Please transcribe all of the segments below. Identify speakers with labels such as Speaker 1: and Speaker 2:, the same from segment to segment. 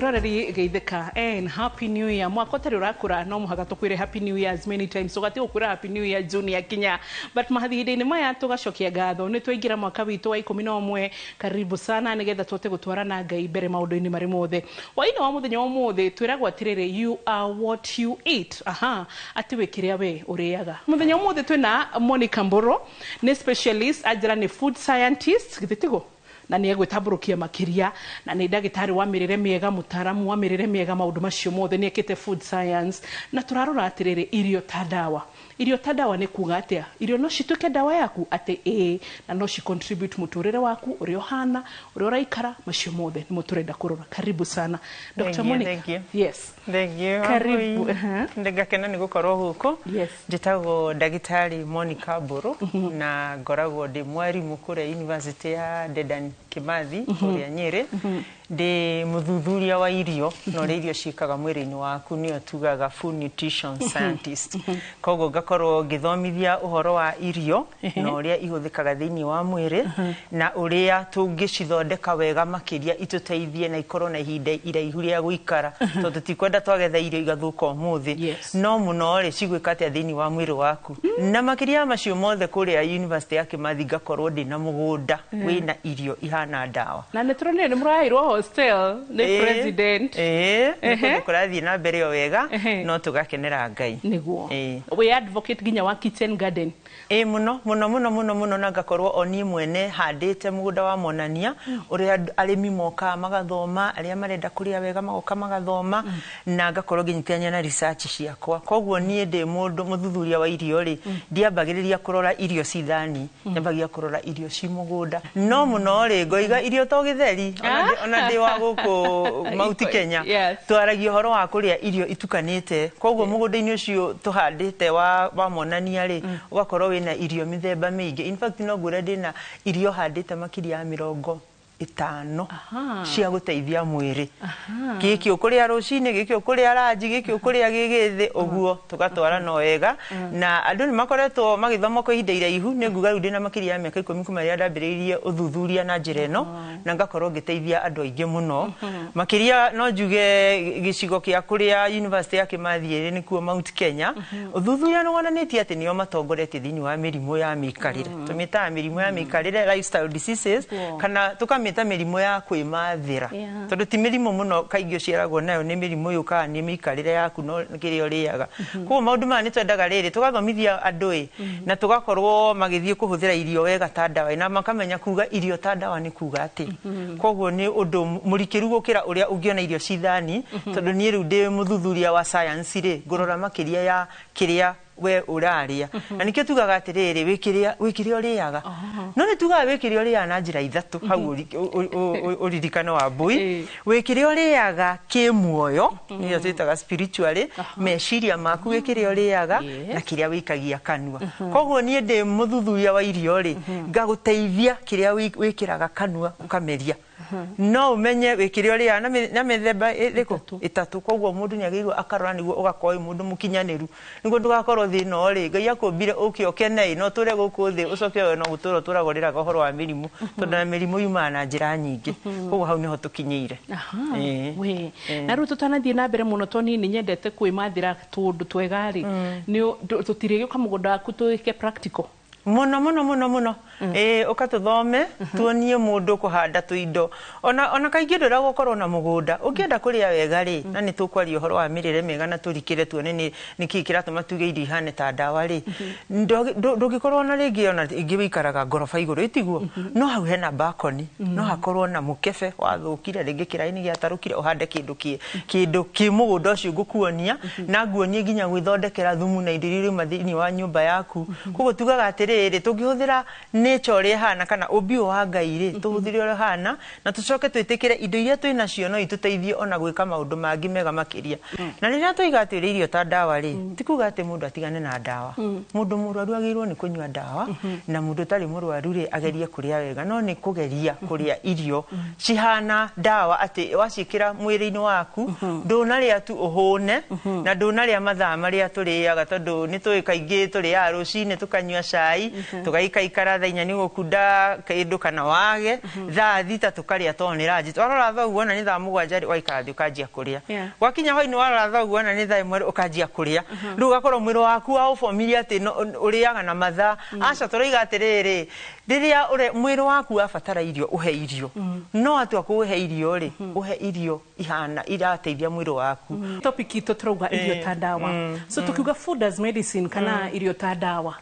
Speaker 1: Mwiroreri geitheka and happy new year. Mwaka utari urakura no muhaga tukwire happy new year as many times. Ugati ukura happy new year June ya Kenya. But mathihinde-ini maya tugacokia ngatho ni twingira mwaka witu wa 11. Karibu sana nigetha twote gutwarana Ngai mbere maundu-ini mari mothe. Waini wa muthenya wa mothe twiragwo atiriri you are what you eat. Ati wikiria we uriaga. Muthenya wa mothe twina Monica Mburu ni specialist ajira ni food scientist githitigo na ni egwitamburukia makiria na ni ndagitari wa mirire miega mutaramu wa mirire miega maundu macio mothe ni ekite food science na turarora atiriri irio ta dawa. Irio ta dawa ni kuga atia irio no cituke dawa yaku ati na no ci contribute muturire waku uri ohana uri uraikara macio mothe ni muturenda kurora. Karibu sana Dr. Monica.
Speaker 2: Thank you.
Speaker 1: Yes.
Speaker 2: Thank you.
Speaker 1: Karibu.
Speaker 2: Ndegakena ni gukorwo guko.
Speaker 1: Yes.
Speaker 2: Njitagwo ndagitari Monica Mburu na ngoragwo ndi mwarimu kure University ya Dedan Kimathi kure Nyeri. Ndi muthuthuria wa irio no irio cikaga mwiri-ini waku ni otugaga food nutrition scientist. Koguo ngakorwo ngithomithia uhoro wa irio no uria ihuthikaga thiini wa mwiri na uria tungicithondeka wega makiria ituteithie na ikorwo na ihinda iraihu ria guikara tondu tikwenda twagetha irio igathuka umuthi no muno ri cigwika atia thiini wa mwiri waku na makiria macio mothe kuria University ya Kimathi ngakorwo ndi na mugunda wina irio ihana dawa
Speaker 1: na netrone ni murairwo hostel ni president
Speaker 2: kurathie na mbere o wega no tugakenera Ngai
Speaker 1: niguo we advocate ginya wa kitchen garden
Speaker 2: muno na ngakorwo oni mwene handite mugunda wa monania uria arimi moka magathoma aria marenda kuria wega magoka magathoma na ngakorwo nginyitania na research ciakwa koguo nie ndi mundu muthuthuria wa irio ri ndiambagiriria kurora irio cithani nyambagia kurora irio ci mugunda no muno ri ngoiga irio to githeri ona ndi wa guku Mount Kenya twaragia horo wa kuria irio itukanite koguo mugunda-ini ucio tuhandite wa monania ri ugakorwo wina irio mithemba mingi in fact no ngure ndina irio handite makiria ya 50 cia guteithia mwiri giki ukuria rucini giki ukuria ranji giki ukuria gigithi uguo tugatwara no wega na andu ni makoretwo magithoma ko ihinda iraihu ni nguga ndina makiria ya miaka 10 kuma ria ndambiriirie uthuthuria na njira ino na ngakorwo ngiteithia andu aingi muno makiria no njuge gicigo kia kuria University ya Kimathi ni kuo Mount Kenya uthuthuria no wonanitie ati nio matongoretie thiini wa mirimu ya mikarire tumita mirimu ya mikarire lifestyle diseases kana tukamita mirimu ya kwimathira tondu ti mirimu muno kaingio ciaragwo nayo ni mirimu yuka ni mikarire yaku no kirio riaga kuo maundu ma ni twendaga riri tugathomithia andu na tugakorwo magithie kuhuthira irio wega ta dawa na makamenya kuga irio ta dawa ni kuga ati koguo ni undu murikiru gukira uria ungiona irio cithani tondu ni riu ndi muthuthuria wa science ri ngurora makiria ya kiria we uraria na nikio tugaga atiriri wikiria uriaga no ni tugaga wikiria uriaga na njira ithatu hau uririkano wa mbui wikiria uriaga kimuoyo niyo twitaga spiritually meciria maku wikiria uriaga na kiria wikagia kanua koguo nie ndi muthuthuria wa irio ri ngaguteithia kiria wikiraga kanua ukameria no umenye wikiria uriaga na mithemba itatu koguo mundu ni agirwo akarora niguo ugakorwo mundu mukinyaniru niguo ndugakorwo thina ri Ngai akumbire ukiokenei no ture guku thi ucoke we no guturo turagorira gohoro wa mirimu tondu na mirimu yuma na njira nyingi koguo hau niho tukinyeire
Speaker 1: we na ru tutanathie na mbere muno toni ni nyendete kwimathira tundu twega ri ni tutirige kamugunda aku tuike practical muno ukatuthome tuonie mundu kuhanda tuindo ona kaingi ndura gukorwo na mugunda ungienda kuria wega ri na ni tukwaria horo wa mirire mega na turikire tuone ni kikiratuma tuge irio ihane ta dawa ri ndugikorwo na ringi ona ingi wikaraga ngorofa iguru itiguo no hau hena balcony no hakorwo na mukebe wathukire ringi kiraini giatarukire uhande kindu ki mugunda ucio ngukuonia na nguonie nginya gwithondekera thumu na irio mathini wa nyumba yaku koguo tugaga atiriri tungihuthira nature ri hana kana ubio wa Ngai ri tuhuthire ri hana na tucoke twitikire indo iria twina cio no ituteithie ona gwika maundu mangi mega makiria na riria tuiga ati irio ta dawa ri tikuga ati mundu atigane na dawa mundu murwaru agirwo ni kunywa dawa na mundu tari murwaru ri agerie kuria wega no ni kugeria kuria irio cihana dawa ati wacikira mwiri-ini waku ndunaria tu uhune na ndunaria mathaa maria turiaga tondu ni tuikaingi turiaga rucini tukanywa cai
Speaker 2: chai tugaikaikara thainya ni gukunda kindu kana wage thaa thita tukaria toni ranji twarora thau wona ni thaa mugwanja waikathi ukanjia kuria wakinya hoi ni warora thau wona ni thaa imwe ukanjia kuria riu gakorwo mwiro waku wa ufamilia ati uriaga na mathaa aca turoiga atiriri riria mwiro waku abatara irio uhe irio no atu akuhe irio ri uhe irio ihana irateithia mwiro waku
Speaker 1: topic ito turauga irio ta dawa so tukiuga food as medicine kana irio ta dawa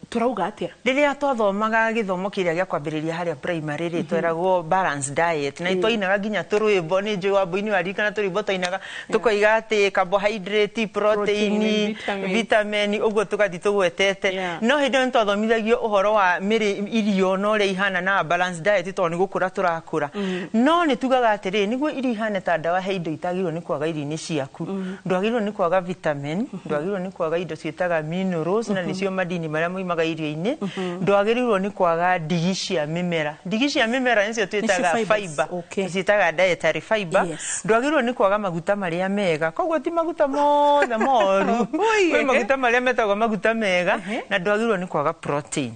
Speaker 1: turauga atia
Speaker 2: riria twathomaga githomo kiria gya kwambiriria haria primary ri tweragwo balanced diet na itwainaga ginya turwimbo ni njui wa boini wari kana turwimbo twainaga tukoiga ati carbohydrate protein vitamin uguo tukathi tugwetete no hindi twathomithagia uhoro wa miri irio no ria ihana na balanced diet to ni gukura turakura no ni tugaga atiri niguo irio ihana ta dawa he indo itagirwo ni kwaga irio-ini ciaku ndwagirwo ni kwaga vitamin ndwagirwo ni kwaga indo cietaga minerals na nicio madini maria moimaga irio-ini ndwagirwo ni kwaga ndigi cia mimera nicio twetaga fiber cietaga dietary fiber ndwagirwo ni kwaga maguta maria mega koguo ti maguta mothe moru kwi maguta maria metagwo maguta mega na ndwagirwo ni kwaga protein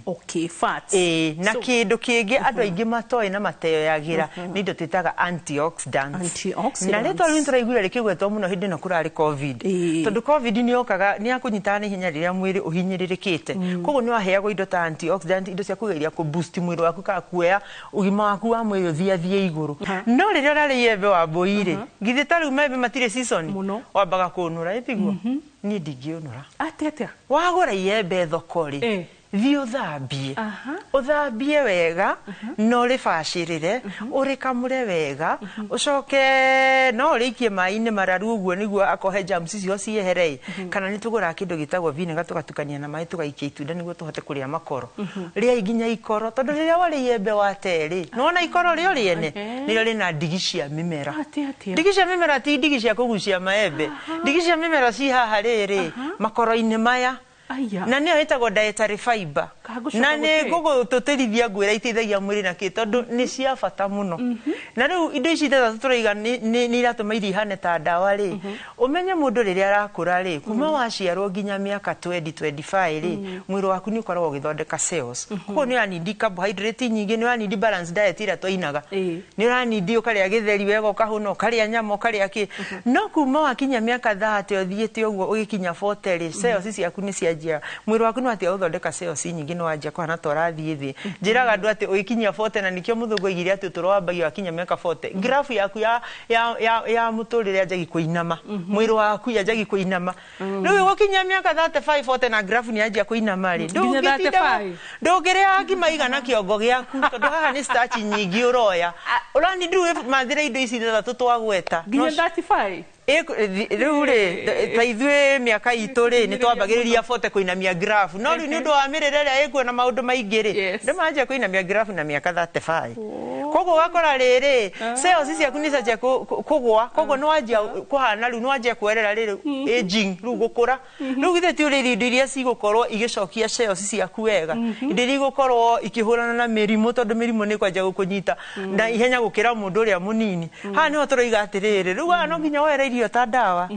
Speaker 1: fats
Speaker 2: na kindu kingi andu aingi matoi na mateyoyagira ni indo twetaga antioxidants na rĩtwa rĩu tũraigua rĩkĩgwetwo mũno hĩndĩ ĩno kũrarĩ covid tondũ covid nĩ yokaga nĩ yakũnyitaga na ihenya rĩrĩa mwĩrĩ ũhinyĩrĩrĩkĩte koguo nĩ waheagwo indo ta antioxidant indo cia kũgeria kũ-boost mwĩrĩ waku kana kuoya ũgima waku wa mwĩrĩ ũthiathie igũrũ no rĩrĩa ũrarĩ iembe wa mbũi-rĩ githĩ ta rĩu maembe matirĩ season wambaga kũnũra ĩtiguo niĩ ndingĩũnũra
Speaker 1: atĩa
Speaker 2: wagũra iembe thoko-rĩ thi uthambie wega no ribacirire urikamure wega ucoke no rikie mai-ini mararu uguo niguo akohe germs icio cieherei kana ni tugura kindu gitagwo vinegar tugatukania na mai tugaikia itunda niguo tuhote kuria makoro ria iginya ikoro tondu riria wari iembe wa teri nona ikoro rio riene nirio rina ndigi cia mimera ndigi cia mimera ti ndigi cia kugucia maembe ndigi cia mimera ci haha riri makoro-ini maya na nä ĩtagwo dietary fiber na nä ngå tũtĩrithia ngwĩra iteithagia mwĩrĩ na kĩ tondũ nĩ cia bata mũno na rĩu indo ici ithathatũ tũraiga nĩ iratũma irio ihane ta ndawa rĩ ũmenye mũndũ rĩrĩa arakũra rĩ kuma waciarwo nginya mĩaka 20-25 rĩ mwĩrĩ waku nĩ ũkoragwo ũgĩthondeka cells koguo nĩ ũranindi carbohydrate nyingĩ nĩ ũranindi balanced diet ĩrĩa twainaga nĩ ũranindi ũkarĩa gĩtheri wega ũkahũna ũkarĩa nyama ũkarĩa kĩ no kuma wakinya mĩaka 30 ũthiĩte ũguo ũgĩkinya 40 rĩ cells ciaku nĩ cianjia mwĩrĩ waku nĩ watia gũthondeka cells nyingĩ nĩ wanjia kũhana ta ũrathiĩ thĩ njĩraga andũ atĩ ũgĩkinyia 40 na nĩkĩo mũthũngũ aigire atĩ ũtũro wambagia wakinya mĩaka 40 grafu yaku ya mũtũrĩre yanjagi kũinama mwĩrĩ waku yanjagi kũinama rĩu ũgũkinyia mĩaka 35 40 na grafu nĩ yanjia kũinama rĩ ndũngĩrĩa ngima igana kĩongo gĩaku tondũ haha nĩ starch nyingĩ ũroya ũrani ndũĩ mathĩre indo ici ithathatũ twagweta
Speaker 1: nginya 35
Speaker 2: rĩu rĩ ta ithuĩ mĩaka itũ rĩ nĩ twambagĩrĩria 40 kũinamia grafu no rĩu nĩ ũndũ wa mĩrĩre ĩrĩa ĩkuo na maũndũ maingĩ rĩ ndĩ manjia kũinamia grafu na mĩaka 35 koguo wakora rĩrĩ cells ciaku nĩ cianjia kũgwa koguo nĩ wanjia kũhana rĩu nĩ wanjia kwerera rĩrĩ aging rĩu gũkũra rĩu githĩ ti ũrĩ indo iria cigũkorwo igĩcokia cells ciaku wega indo iria igũkorwo ikĩhũrana na mĩrimũ tondũ mĩrimũ nĩ kwanja gũkũnyita na ihenya gũkĩra mũndũ ũrĩa mũnini haha nĩho tũroiga atĩrĩrĩ rĩu no nginya woere irio ta dawa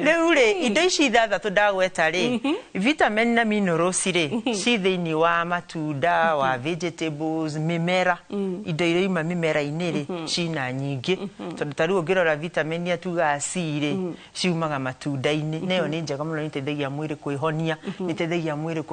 Speaker 2: rĩu rĩ indo ici ithathatũ ndagweta rĩ vitamin na minerals rĩ ci thĩinĩ wa matunda wa vegetables mĩmera indo iria ima mĩmera-inĩ rĩ cina nyingĩ tondũ ta rĩu ũngĩrora vitamin ya tugaga C rĩ ciumaga matunda-inĩ nayo nĩ njega mũno nĩ ĩteithagia mwĩrĩ kwĩhonia nĩ ĩteithagia mwĩrĩ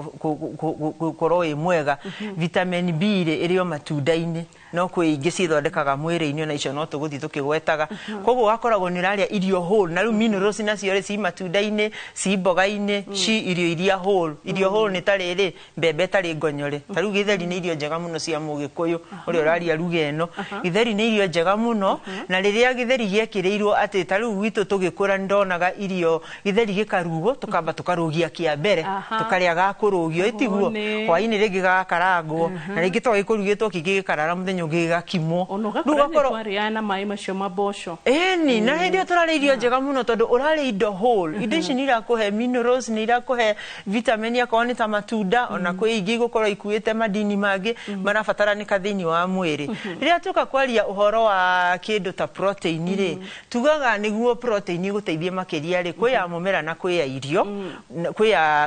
Speaker 2: gũkorwo wĩ mwega vitamin B rĩ ĩrĩ o matunda-inĩ no kwĩ ingĩ cithondekaga mwĩrĩ-inĩ ona icio no tũgũthiĩ tũkĩgwetaga koguo wakoragwo nĩ ũrarĩa irio whole na rĩu minerals nacio rĩ ci matunda-inĩ ci mboga-inĩ ci irio iria whole irio whole nĩ ta rĩrĩ mbembe tarĩ ngonyore ta rĩu gĩtheri nĩ irio njega mũno cia mũgĩkũyũ ũrĩa ũraria ruga ĩno gĩtheri nĩ irio njega mũno na rĩrĩa gĩtheri gĩekĩrĩirwo atĩ ta rĩu gwitũ tũgĩkũra nĩ ndonaga irio gĩtheri gĩkarugwo tũkamba tũkarũgia kĩa mbere tũkarĩa gakũrũgio ĩtiguo hwaĩ-inĩ rĩngĩ gakarangwo na rĩngĩ to gĩkũrugĩtwo kĩngĩ gĩkarara mũthenya ũngĩ gĩgakimwo
Speaker 1: rĩu gakorwo twarĩa na maĩ macio maboco
Speaker 2: ĩni na hĩndĩ ĩyo tũrarĩa irio njega muno tondu urari indo whole indo ici ni irakuhe minerals ni irakuhe vitamin ya koni ta matunda ona kwi ingi gukorwo ikuite madini mangi marabataranika thiini wa mwiri riria tuka kwaria uhoro wa kindu ta protein ri tugaga niguo protein guteithie makiria ri kwi ya mumera na kwi ya irio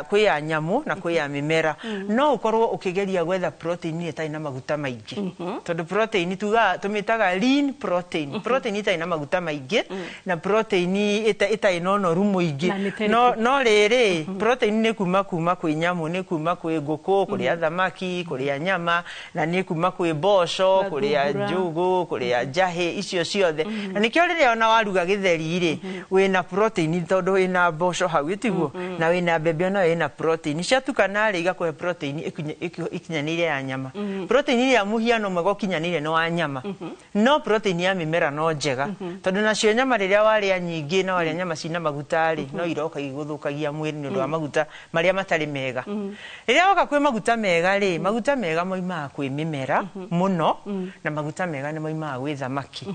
Speaker 2: kwi ya nyamu na kwi ya mimera no ukorwo ukigeria gwetha protein ita ina maguta maingi tondu protein tumitaga lean protein ita ina maguta maingi na protein ita ina noru muingi no riri protein ni kuma kwi nyamu ni kuma kwi nguku kuria thamaki kuria nyama na ni kuma kwi mboco kuria njugu kuria jahe icio ciothe na nikio riria ona waruga githeri ri wina protein tondu wina mboco hau itiguo na wina mbembe na wina protein ciatukana ri igakuhe protein ikinyanire ya nyama protein ya muhiano mwega ukinyanire no wa nyama no protein ya mimera no njega tondu nacio nyama riria waria nyingi na waria nyama cina maguta ri no iroka iguthukagia mwiri ni undu wa maguta maria matari mega riria waka kwi maguta mega ri maguta mega moimaga kwi mimera muno na maguta mega ni moimaga gwi thamaki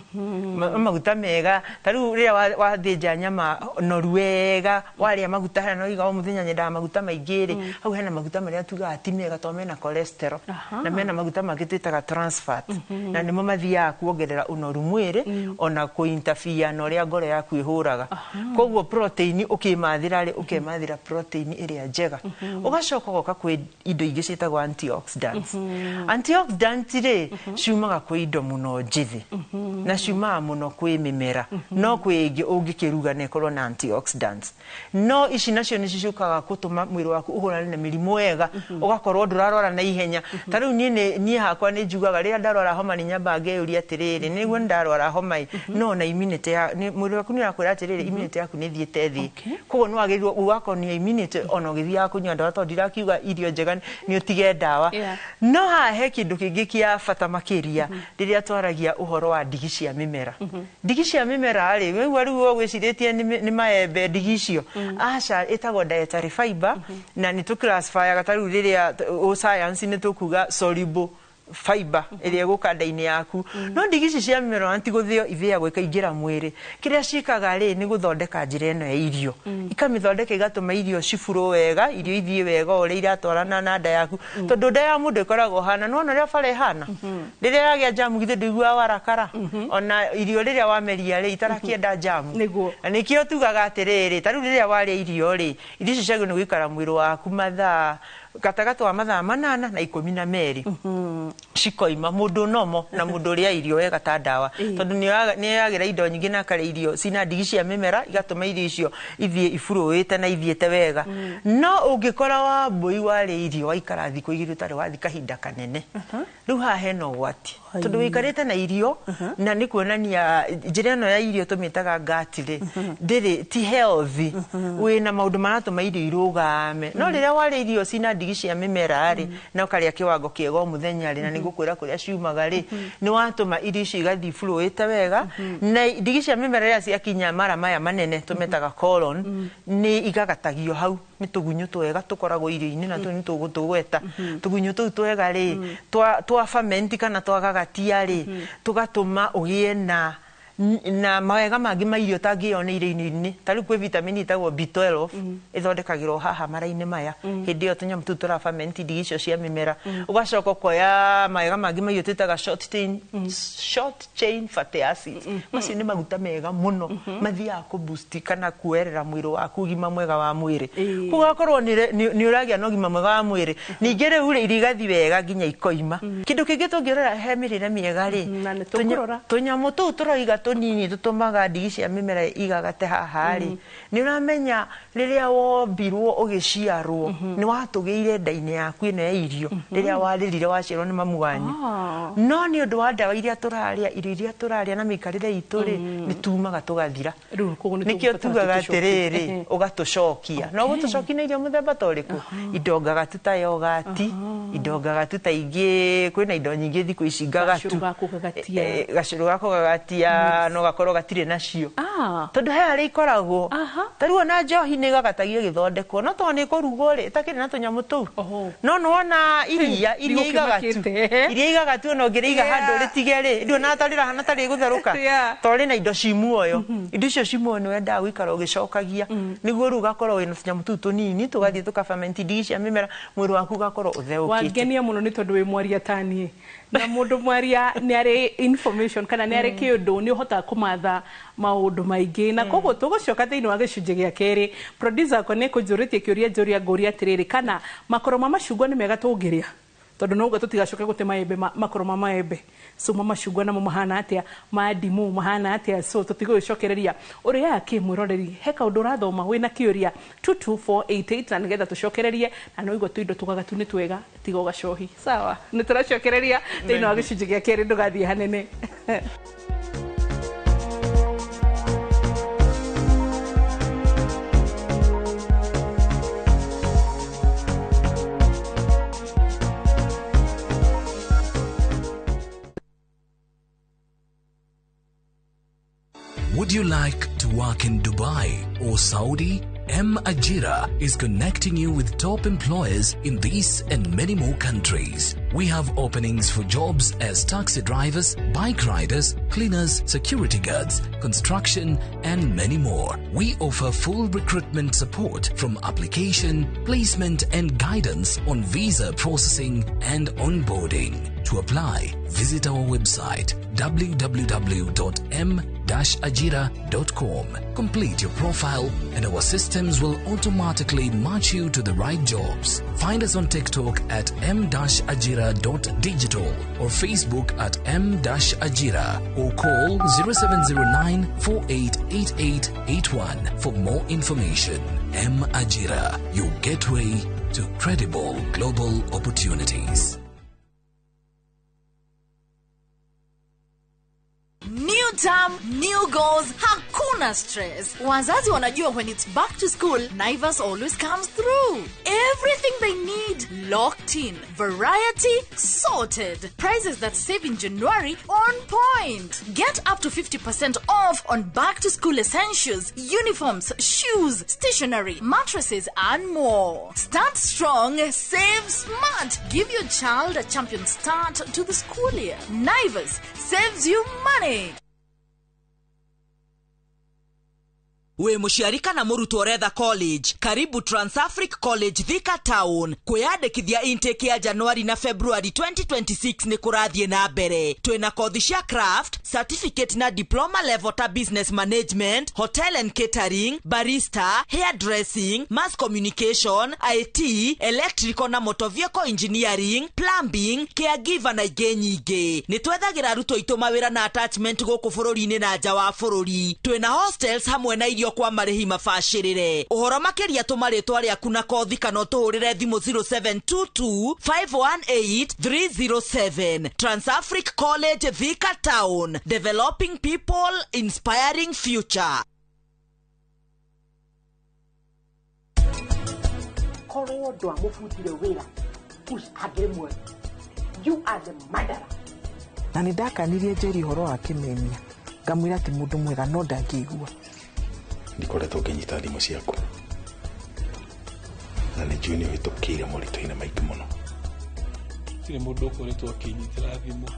Speaker 2: maguta mega taru riria wathinja nyama noru wega waria maguta hana no iga muthenya nyenda maguta maingi ri hau hena maguta maria tugaga ti mega to mena cholesterol na mena maguta magititaga trans fat na nimo mathia kuongerera unoru mwiri ona kuinterfere na ria ngoro yaku ihuraga koguo protein ukimathira ri ukemathira protein iria njega ugacoka goka kwi indo ingi citagwo antioxidants ri ciumaga kwi indo muno njithi na ciumaga muno kwi mimera no kwi ingi ungikiruga ne korwo na antioxidants no ici nacio ni cicukaga gutuma mwiri waku uhurane na mirimo wega ugakorwo ndurarwara na ihenya tariu nie hakwa ni njugaga riria ndarwara homa ni nyamba ngeyuria atiriri niguo ndarwara homa no na immunity ya mwiri waku ni urakwira atiriri immunity yaku ni thiete thi koguo no agirirwo ugakonia immunity ona ugithia kunywa ndawa to ndirakiuga irio njega ni utige ndawa no hahe kindu kingi kia bata makiria riria twaragia uhoro wa ndigi cia mimera ndigi cia mimera ri we riu gwiciritie ni maembe ndigi icio aca itagwo dietary fiber na ni tu classify gataru riria science ni tukuga soluble fiber iria gukanda-ini yaku no ndigi cia mimera anti guthio ithia gwika ingira mwiri kiria cikaga ri ni guthondeka njira eno ya irio ikamithondeka igatuma irio cifuro wega irio ithie wega ore iratwarana na nda yaku tondu nda ya mundu ikoragwo hana no ria bare hana riria yagia jamu githe ndigua warakara ona irio riria wameria ri itarakienda jamu na nikio tugaga atiriri tariu riria waria irio ri irio ciagwo ni gwikara mwiri waku mathaa gatagato wa mathaa 8 na 12 cikoima mundu nomo na mundu ria irio wega ta ndawa tondu ni yagira indo nyingi na kare irio cina ndigi cia mimera igatuma irio icio ithie ifuruite na ithiete wega no ungikora wa mbui wari irio waikara thiko igiri tari wathi kahinda kanene riu ha heno gwati tondu wikarite na irio na ni kuonania njira eno ya irio tumitaga gatire ndiri ti healthy wina maundu maratuma irio irugame no riria wari irio cina ndigi cia mimera ri na ukaria kiwango kiega muthenya ri na ni gukwira kuria ciumaga ri ni watuma irio ici igathi fluite wega na ndigi cia mimera ria cia kinya mara maya manene tumetaga colon ni igagatagio hau ni tugunyu twega tukoragwo irio-ini na ni tugutugweta tugunyu tuu twega ri twa ferment kana twagagatia ri tugatuma ugie na mawega mangi ma irio tangione irio-ini tari kwi vitamin itagwo B12 ithondekagirwo haha mara-ini maya hindi iyo tunyamu tu tura ferment ndigi icio cia mimera ugacoka koya mawega mangi ma irio tutaga short chain fatty acids macio ni maguta mega muno mathia ku boost kana kuerera mwiri waku ugima mwega wa mwiri kugakorwo ni uragia no ugima mwega wa mwiri ningi riu irigathi wega nginya ikoima kindu kingi tungirora he mirire miega ri tunyamu tu turoiga tunini tutumaga ndigi cia mimera igagate haha ri ni uramenya riria wombirwo ugiciarwo ni watugeire nda-ini yaku ino ya irio riria waririre waciarwo ni mamu wanyu no ni undu wa ndawa iria turaria irio iria turaria na mikarire itu ri ni tumaga tugathira nikio tugaga atiriri ugatucokia no gutucokia irio muthemba toriku indo ngagatu ta yogati indo ngagatu ta ingi kwina indo nyingi thiku ici ngagatu gacuru gako gagatia no gakoro gatire nacio tondu he ari ikoragwo tariwo na njohi ni gagatagie githondekwo no to ni kurugo ri itakiri na tunyamu tu no wona iria igagatu no ngiriiga handu ritige ri ndio na tarira hana tari gutheruka to ri na indo cimuoyo indo icio cimuoyo ni wenda gwikara ugicokagia niguo ru gakoro wina tunyamu tu tunini tugathie tukaferment dish ya mimera mwiri waku gakoro utheukite
Speaker 1: wangenia muno ni tondu wi mwaria tani na mundu mwaria ni ari information kana ni ari kiundu ni uhota kumatha maundu maingi na koguo tugucoka thiini wa gicunje gia keri producer ko ne kujuritie kiuria njuria nguria atiriri kana makoro ma macungwa ni mega tungiria tondu no uga tutigacoke gute maembe makoro ma maembe so macungwa namo mahana atia maadimu mahana atia so tutigwicokereria uri ya kimwiroreri he kaundu rathoma wina kiuria 22488 na nigetha tucokererie na no igo tuindo tugagatu ni twega tiga ugacohi sawa ni turacokereria thiini wa gicunje gia keri ndugathie hanene.
Speaker 3: Would you like to work in Dubai or Saudi? M-Ajira is connecting you with top employers in these and many more countries. We have openings for jobs as taxi drivers, bike riders, cleaners, security guards, construction, and many more. We offer full recruitment support from application, placement, and guidance on visa processing and onboarding. To apply, visit our website www.m-ajira.com. Complete your profile and our systems will automatically match you to the right jobs. Find us on TikTok at m-ajira.digital or Facebook at m-ajira or call 0709 488881 for more information. M-Ajira, your gateway to credible global opportunities.
Speaker 4: New term, new goals, hakuna stress. Wazazi wanajua when it's back to school, Naivas always comes through. Everything they need, locked in. Variety, sorted. Prices that save in January, on point. Get up to 50% off on back to school essentials, uniforms, shoes, stationery, mattresses, and more. Start strong, save smart. Give your child a champion start to the school year. Naivas saves you money. We mushiarika na murutu oretha college karibu Transafric College Thika Town kuyandikithia intake ya January na February 2026 ni kurathie na mbere twina kothi cia craft certificate na diploma level ta business management hotel and catering barista hairdressing mass communication IT electrical na motor vehicle engineering plumbing caregiver na ingĩ nyingĩ ni twethagira ruto itu mawira na attachment guku bururi-ini na nja wa bururi twina hostels hamwe na kwa marihi mafashirire uhoro makeria tumaritwa ryaku na kothi kana tuhurire thimu 0722 518 307 Transafric College Thika Town, developing people, inspiring future.
Speaker 5: You are the murderer. Na nindakanirie Njeri horo wa kimemia ngamwira ti mundu mwega no ndangĩigua
Speaker 6: ndikoretwo nginyita thimo ciaku na nĩ junior wĩtũkĩire mũritũ-inĩ maingĩ mũno
Speaker 7: tire mũndũ ũkoretwo akĩnyitĩra thimo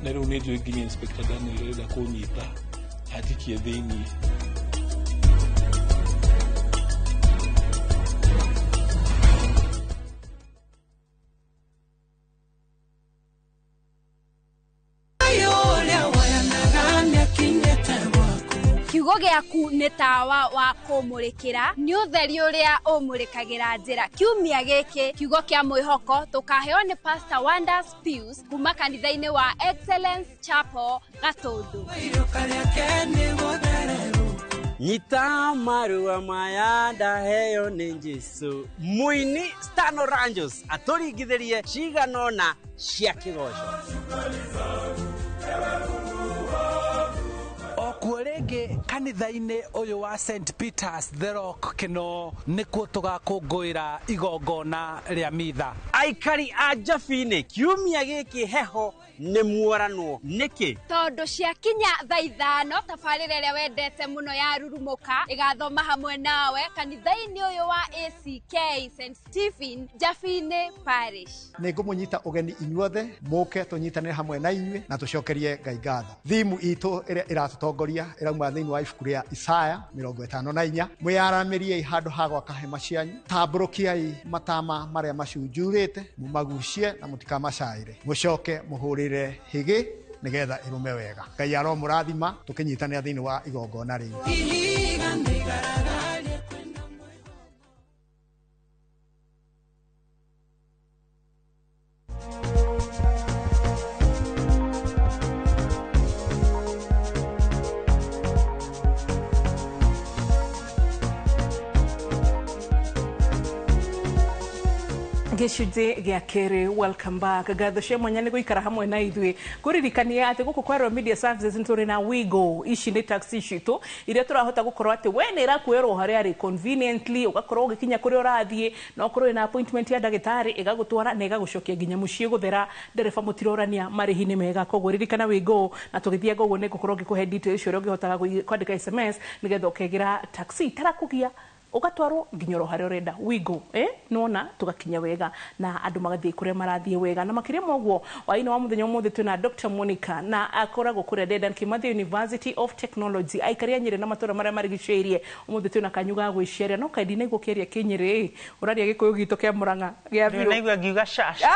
Speaker 7: na rĩu nĩ njũĩ nginya Inspector Daniel arenda kũnyita anjikie thĩinĩ
Speaker 8: kiugo giaku nĩ tawa wa kũmũrĩkĩra nĩ ũtheri ũrĩa ũmũrĩkagĩra njĩra kiumia gĩkĩ kiugo kĩa mwĩhoko tũkaheo nĩ Pastor Wonders Pius kuma kanitha-inĩ wa Excellence Chapel Gatũndũ.
Speaker 9: Nyita marua maya ndaheo nĩ Jesũ mũini Stano Ranjos atũringithĩrie ciganona cia kĩgoco.
Speaker 10: rĩngĩ kanitha-inĩ ũyũ wa St Peters the Rock kĩno nĩkuo tũgakũngũĩra igongona rĩa mitha.
Speaker 9: Aikari a Njabine kiumia gĩkĩ heho nĩ muoranwo nĩkĩ?
Speaker 8: Tondũ ciakinya thaa 5 tabarĩra ĩrĩa wendete mũno ya rurumũka ĩgathoma hamwe nawe kanitha-inĩ ũyũ wa ACK St Stephen Njabine Parish.
Speaker 11: Nĩngũmũnyita ũgeni inyuothe mũke tũnyitanĩre hamwe na inyuĩ na tũcokerie Ngai ngatho. Thimu itũ ĩrĩa ĩratũtongoria ĩrauma thĩinĩ wa ibuku rĩa Isaya 54 mwĩyaranĩriei handũ ha gwaka hema cianyu, tambũrũkiai matama marĩa macunjurĩte mũmagucie na mũtikamacaĩre, mũcoke mũhũrĩre hĩgĩ nĩgetha ĩrũme wega. Ngai aromũrathima tũkĩnyitanĩra thĩinĩ wa igongona rĩu.
Speaker 1: Gicunjĩ gĩa kerĩ, welcome back. Ngatho cia mwanya nĩ gũikara hamwe na ithuĩ kũririkania atĩ gũkũ kwa Royal Media Services nĩtũrĩ na Wigo. Ici nĩ taxi citũ iria tũrahota gũkorwo atĩ we nĩ ĩrakuĩrwo harĩa arĩ conveniently, ũgakorwo ũgĩkinya kũrĩa ũrathiĩ na ũkorwo ĩna appointment ya ndagĩtarĩ ĩgagũtwara na ĩgagũcokia nginya mũciĩ gũthera. Ndereba mũtirorania marĩhi nĩ mega, koguo ririkana Wigo, na tũgĩthiaga ũguo nĩ ngũkorwo ngĩkũhe details ũrĩa ũngĩhotaga kwandĩka SMS nĩgetha ũkegĩra taxi itarakũgia ugatwarwo nginya ro harĩa urenda. Wigo nona tugakinya wega na andu magathiĩ kũrĩa marathiĩ wega, na makĩria moguo waini wa muthenya ũmũthĩ twĩna Dr. Monica na akoragwo kũrĩa Dedan Kimathi University of Technology, aikaria Nyeri na matũra marĩa marigicĩirie. Ũmũthĩ twĩna kanyu ga gwĩciaria no kaindi nĩ gũkĩaria Kĩnyeri ũraria Gĩkũyũ gitũ kĩa Mũrang'a gĩa biũ.
Speaker 2: Naigua ngiuga shasha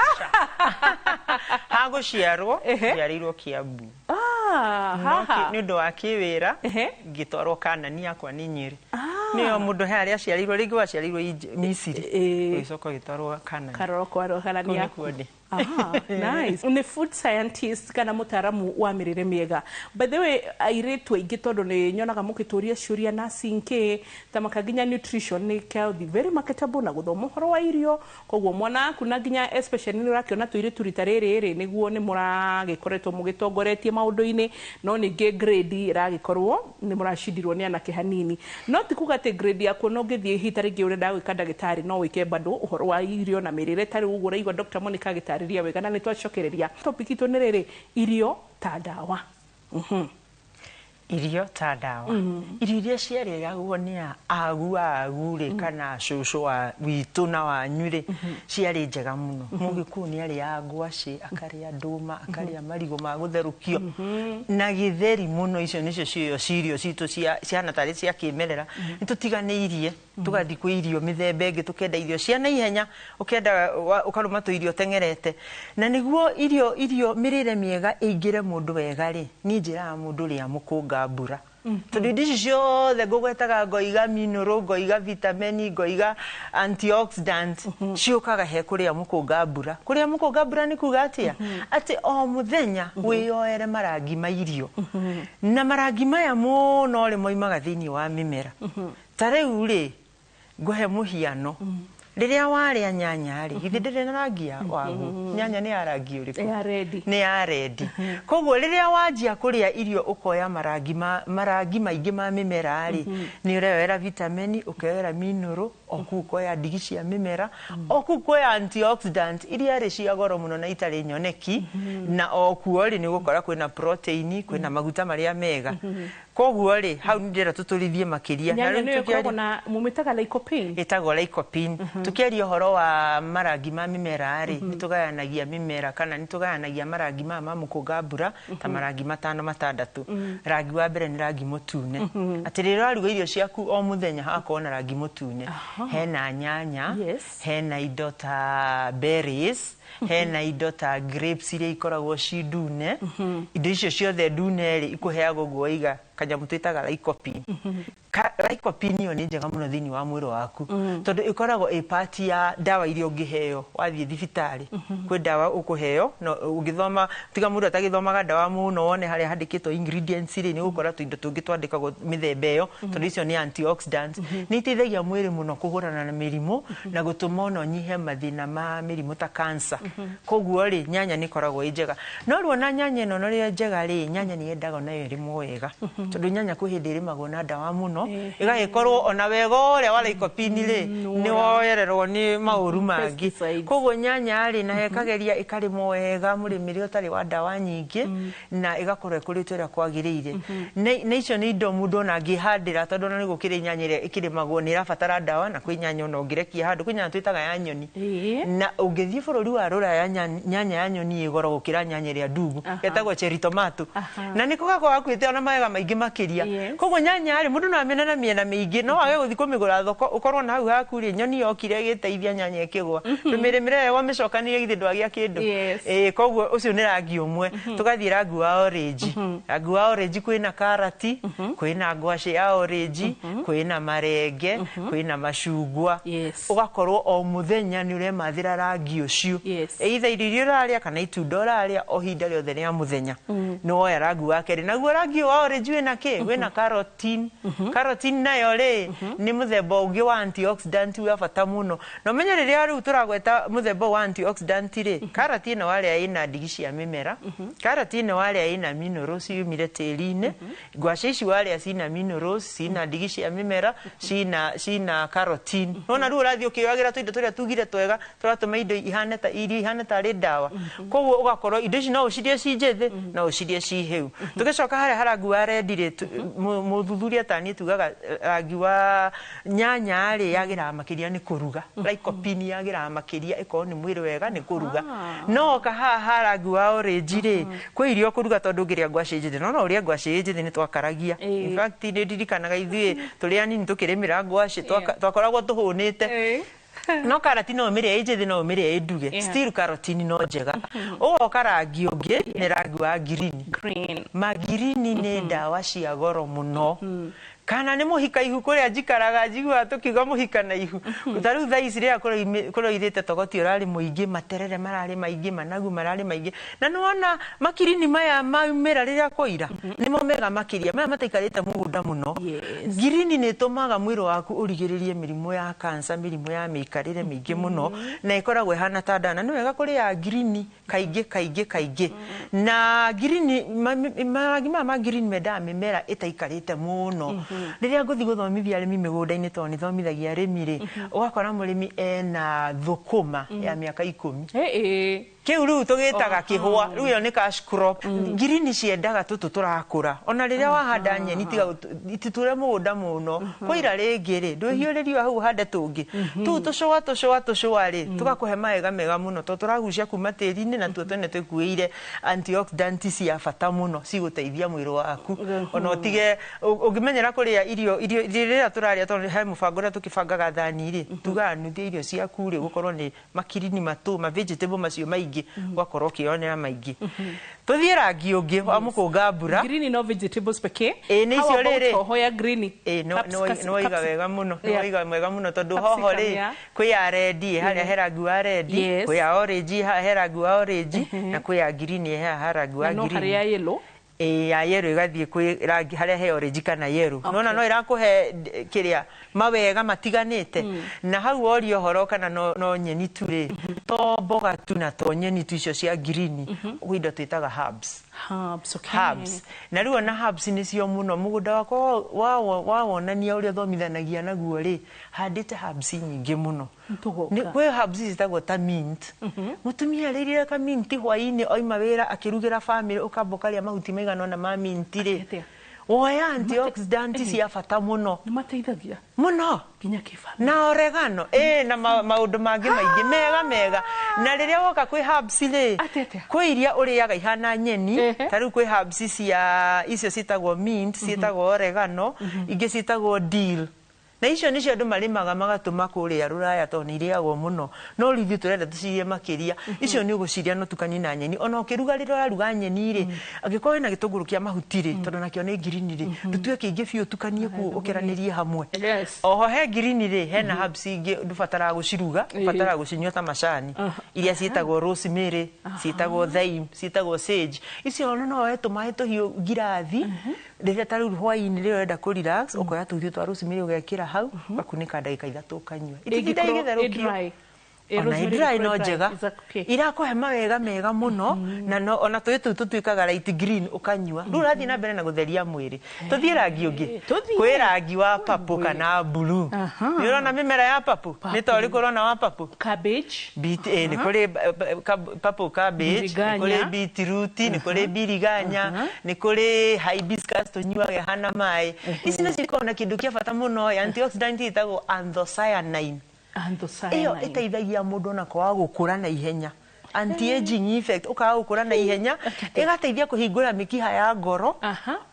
Speaker 2: ha gũciarwo njiarĩirwo Kiambu, nĩ ũndũ wa kĩwĩra ngĩtwarwo Kanani yakwa nĩ Nyeri. Nĩyo mũndũ harĩa aciarĩirwo, rĩngĩ waciarĩirwo Misiri ũgĩcoka ũgĩtwarwo Kanani.
Speaker 1: Karoko Kanani yaku. Nice. Ni food scientist kana mutaramu wa mirire miega. By the way, airitu aingĩ tondũ nĩ nyonaga mũkĩtũria ciũria na sinke ta makaginya nutrition ni healthy, very marketable na gũthoma ũhoro wa irio. Koguo mwana kuna ginya especially ni ũrakĩona tũiritu rita rĩrĩ nĩguo nĩ mũragĩkoretwo mũgĩtongoretie maũndũ-inĩ, no ningĩ grade ĩragĩkorwo nĩ mũracindirwo nĩ anake hanini. No ti kuga atĩ grade yaku no ngĩthiĩ ihita rĩngĩ ũrenda gwĩka ndagĩtarĩ no wĩke bado ũhoro wa irio na mĩrĩre tarĩ ũguo ũraigua Dr. Monica gĩtarĩria wega na nĩtwacokereria topic itu nĩ rĩrĩ, irio ta ndawa.
Speaker 2: Irio ta ndawa. Irio iria ciarĩagwo nĩ agu kana cũcũ wa witũ na wanyu rĩ ciarĩ njega mũno. Mũgĩkũyũ nĩ arĩaga ngwacĩ, akarĩa ndũma, akarĩa marigũ ma gũtherũkio na gĩtheri mũno. Icio nĩcio cirio citũ ciana tarĩ cia kĩmerera. Nĩtũtiganĩirie tugathiĩ kwĩ irio mĩthemba ĩngĩ, tũkenda irio cia naihenya, ũkenda ũkarũma tũirio tengerete. Na nĩguo irio mĩrĩre mĩega ĩingĩre mũndũ wega rĩ, niĩ njĩraga mũndũ rĩa mũkũnga mbura. Tondũ indo ici ciothe ngũgwetaga ngoiga mineral, ngoiga vitamin, ngoiga antioxidant ciũkaga he kũrĩa mũkũnga mbura. Kũrĩa mũkũnga mbura nĩ kuga atĩa? Atĩ o mũthenya wĩyoere marangi ma irio, na marangi maya mũno rĩ moimaga thĩinĩ wa mĩmera. Ta rĩu rĩ ngũhe mũhiano, rĩrĩa warĩa nyanya rĩ githĩ ndĩrĩ na rangi wagu? Nyanya nĩ ya rangi ũrĩkũ? Nĩ ya red. Koguo rĩrĩa wanjia kũrĩa irio ũkoya marangi maingĩ ma mĩmera rĩ, nĩ ũreyoera vitamin, ũkeyoera mineral, oku ũkoya ndigi cia mĩmera, oku ũkoya antioxidant iria rĩ cia goro mũno na itarĩ nyoneki, na okuo rĩ nĩ gũkora kwĩna protein, kwĩna maguta marĩa mega. Koguo rĩ hau ndĩra tũtũrithie makĩria.
Speaker 1: Nyanya nĩ ĩkoragwo na mumĩtaga lycopene. Ĩtagwo
Speaker 2: lycopene. Tukĩaria ũhoro wa marangi ma mĩmera rĩ, nĩtũgayanagia mĩmera kana nĩtũgayanagia marangi ma mũkũnga mbura ta marangi 5-6. Rangi wa mbere nĩ rangi mũtune. Atĩ rĩrĩa waruga irio ciaku o mũthenya hagakorwo na rangi mũtune. Hena nyanya, hena indo ta berries, hena indo ta grapes iria ikoragwo ci ndune. Indo icio ciothe ndune rĩ ikũheaga ũguo waiga kanyamũ twĩtaga lycopene. Lycopene ĩyo nĩ njega mũno thĩinĩ wa mwĩrĩ waku tondũ ĩkoragwo ĩ part ya ndawa iria ũngĩheo wathiĩ thibitarĩ. Kwĩ ndawa ũkũheo na ũngĩthoma, tiga mũndũ atagĩthomaga ndawa mũno wone harĩa handĩkĩtwo ingredients rĩ, nĩ gũkora tũindo tũngĩ twandĩkagwo mĩthemba ĩyo tondũ icio nĩ antioxidants. Nĩ iteithagia mwĩrĩ mũno kũhũrana na mĩrimũ na gũtũma ona ũnyihe mathĩna ma mĩrimũ ta cancer. Koguo rĩ nyanya nĩ ĩkoragwo ĩ njega, no ruona nyanya ĩno rĩrĩa njega rĩ, nyanya nĩ yendaga nayo ĩrĩmwo wega. tondu nyanya kwi hindi rimagwo na ndawa muno igagikorwo ona wega uria wa lycopene ri ni woyererwo ni mauru mangi koguo nyanya ri na hekageria ikarimwo wega murimiri utari wa ndawa nyingi na igakorwo ikuritwo uria kwagirire na icio ni indo mundu ona angihandira tondu ona ni gukiri nyanya iria ikirimagwo ni irabatara ndawa na kwi nyanya ona ungirekia handu kwi nyanya twitaga ya nyoni na ungithii bururi wa Ruraya nyanya ya nyoni igoro gukira nyanya iria ndungu yetagwo cherry tomato na niko gakwa kwite ona maega maingi makiria koguo nyanya ri mundu no amena na miena mingi no wage guthi kumigura thoko ukorwo na hau haku ri nyoni yokire giteithia nyanya ikigwa rumiremire wa micokanire githi ndwagia kindu koguo ucio ni rangi umwe tugathie rangi wa orange rangi wa orange kwina karati kwina ngwaci ya orange kwina marenge kwina mashugwa ugakorwo o muthenya ni uremathira rangi ucio either irio raria kana itunda raria o hinda riothe ria muthenya no oya rangi wa keri naguo rangi wa orange wina ki wina carotene carotene nayo ri ni muthemba ungi wa antioxidant wa bata muno no menya riria riu turagweta muthemba wa antioxidant ri carotene waria ina ndigi cia mimera carotene waria ina minerals yumire tiri-ini ngwaci ici waria cina minerals cina ndigi cia mimera cina carotene nona riu urathio kiwagira tuindo turia tugire twega turatuma indo ihane ta ri ndawa koguo ugakorwo indo ici no ucirie ci njithi no ucirie ci hiu tugicoka haria harangi wa red ri muthuthuria tani tugaga rangi wa nyanya ri yagira makiria ni kuruga lycopene yagira makiria iko ni mwiri wega ni kuruga no ka harangi wa orange ri kwi irio kuruga tondu ngiria ngwaci njithi no uria ngwaci njithi ni twakaragia in fact ni ndirikanaga ithuĩ tũrĩ anini tũkĩrĩmĩra ngwaci twakoragwo tũhũnĩte no carotene no mĩrĩe njithi no mĩrĩe nduge still carotene no njega ũgoka rangi ũngĩ nĩ rangi wa green magirini nĩ ndawa cia goro muno kana ni muhika ihu kuria njikaraga njigua tukiuga muhika na ihu utaru tha ici ria kuro irite togoti urari muingi materere marari maingi managu marari maingi na nuona makirini maya maumira riria koira nimo mega makiria maya mataikarite mugunda muno girini ni tumaga mwiro waku urigiririe mirimo ya cancer mirimo ya mikarire mingi muno na ikoragwe hana tandana ni wega kuria girini kaingi na girini maragima ma girini meda mimera itaikarite muno riria nguthi guthomithia arimi migunda-ini to ni thomithagia arimi ri ugakora murimi ena thukuma ya miaka 10 kiu riu tugitaga kihwa riu yo ni cash crop girini ciendaga tutu turakura ona riria wahanda nyeni tiga ititure mugunda muno koira ringi ri ndwihiuririo hau hande tungi tu tucua ri tugakuhe maega mega muno to turagucia kuma tiri-ini na tuo twene twikuire antioxidant cia bata muno ciguteithia mwiri waku ona utige ungimenyera kuria irio riria turaria to he mubango ria tukibangaga thani ri tuga nuthia irio ciaku ri gukorwo ni makirini matu ma vegetable macio maingi wakorwo kionera maingi tuthie rangi ungi wa mukunga mbura
Speaker 1: green no vegetables peke
Speaker 2: ni cio riri
Speaker 1: hoya green
Speaker 2: no iga wega muno no iga wega muno tondu hoho ri kwi ya red haria herangi wa red kwi ya orange herangi wa orange na kwi ya green herangi wa green
Speaker 1: no haria yellow
Speaker 2: ya yellow igathie kwi rangi haria he orange kana yellow nona no irakuhe kiria mawega matiganite na hau orio horo kana no nyeni turi to boga tu na to nyeni tu icio cia green windo twitaga herbs na riu na herbs ni cio muno mugunda wako wawonania uria thomithanagia naguo ri handite herbs nyingi muno ni kwe herbs zitagwo ta mint mutumia rĩrĩa ka mint hwaini oima wĩra akirugira family ukambokaria mahuti maigana na ma mint ri oya antioxidant cia bata muno
Speaker 1: ni mateithagia
Speaker 2: muno
Speaker 1: kinya kifana
Speaker 2: na oregano na maundu mangi maingi mega na riria woka kwi herbs ri kwi iria uriaga ihana nyeni taru kwi herbs cia icio citagwo mint citagwo oregano ingi citagwo dill na icio nicio andu marimaga magatuma kuria Ruraya to ni iriagwo muno no rithi turenda tucirie makiria icio ni uguciria no tukani na nyeni ona ukiruga riro raruga nyeni ri agikorwo na gitunguru kia mahuti ri tondu nakio ni green ri tutue kingi biu tukanie ku ukeranirie hamwe oho he green ri he na herbs ingi ndubatara guciruga batara gucinywa ta macani iria ciitagwo rosemary ciitagwo thyme ciitagwo sage icio no wetumahe tuhiu ngirathi riria taru hwaini ri urenda ku relax ukoya tuhiu twa rosemary ugekira hau bakunika ndagika 3 ukanywa
Speaker 1: itithida igitherukio
Speaker 2: ona hydra ino njega irakohe mawega mega muno na ona tũtũ tũtuĩkaga light green ukanyua rĩu ũrathiĩ na mbere na gũtheria mwĩrĩ tũthiĩ rangi ũngĩ kwĩ rangi wa purple kana blue nĩ ũrona mĩmera ya purple nĩ ta ũrĩkũ ũrona wa purple
Speaker 1: cabbage
Speaker 2: nĩ kũrĩ purple cabbage nĩ kũrĩ beetroot nĩ kũrĩ biriganya nĩ kũrĩ hibiscus tũnyuaga hana maĩ ici nĩ cikoragwo na kĩndũ kĩa bata mũno antioxidant ĩtagwo anthocyanine iyo ĩteithagia mũndũ na kwaga gũkũra na ihenya anti-aging effect ukaga gũkũra na ihenya ĩgateithia kũhingũra mĩkiha ya ngoro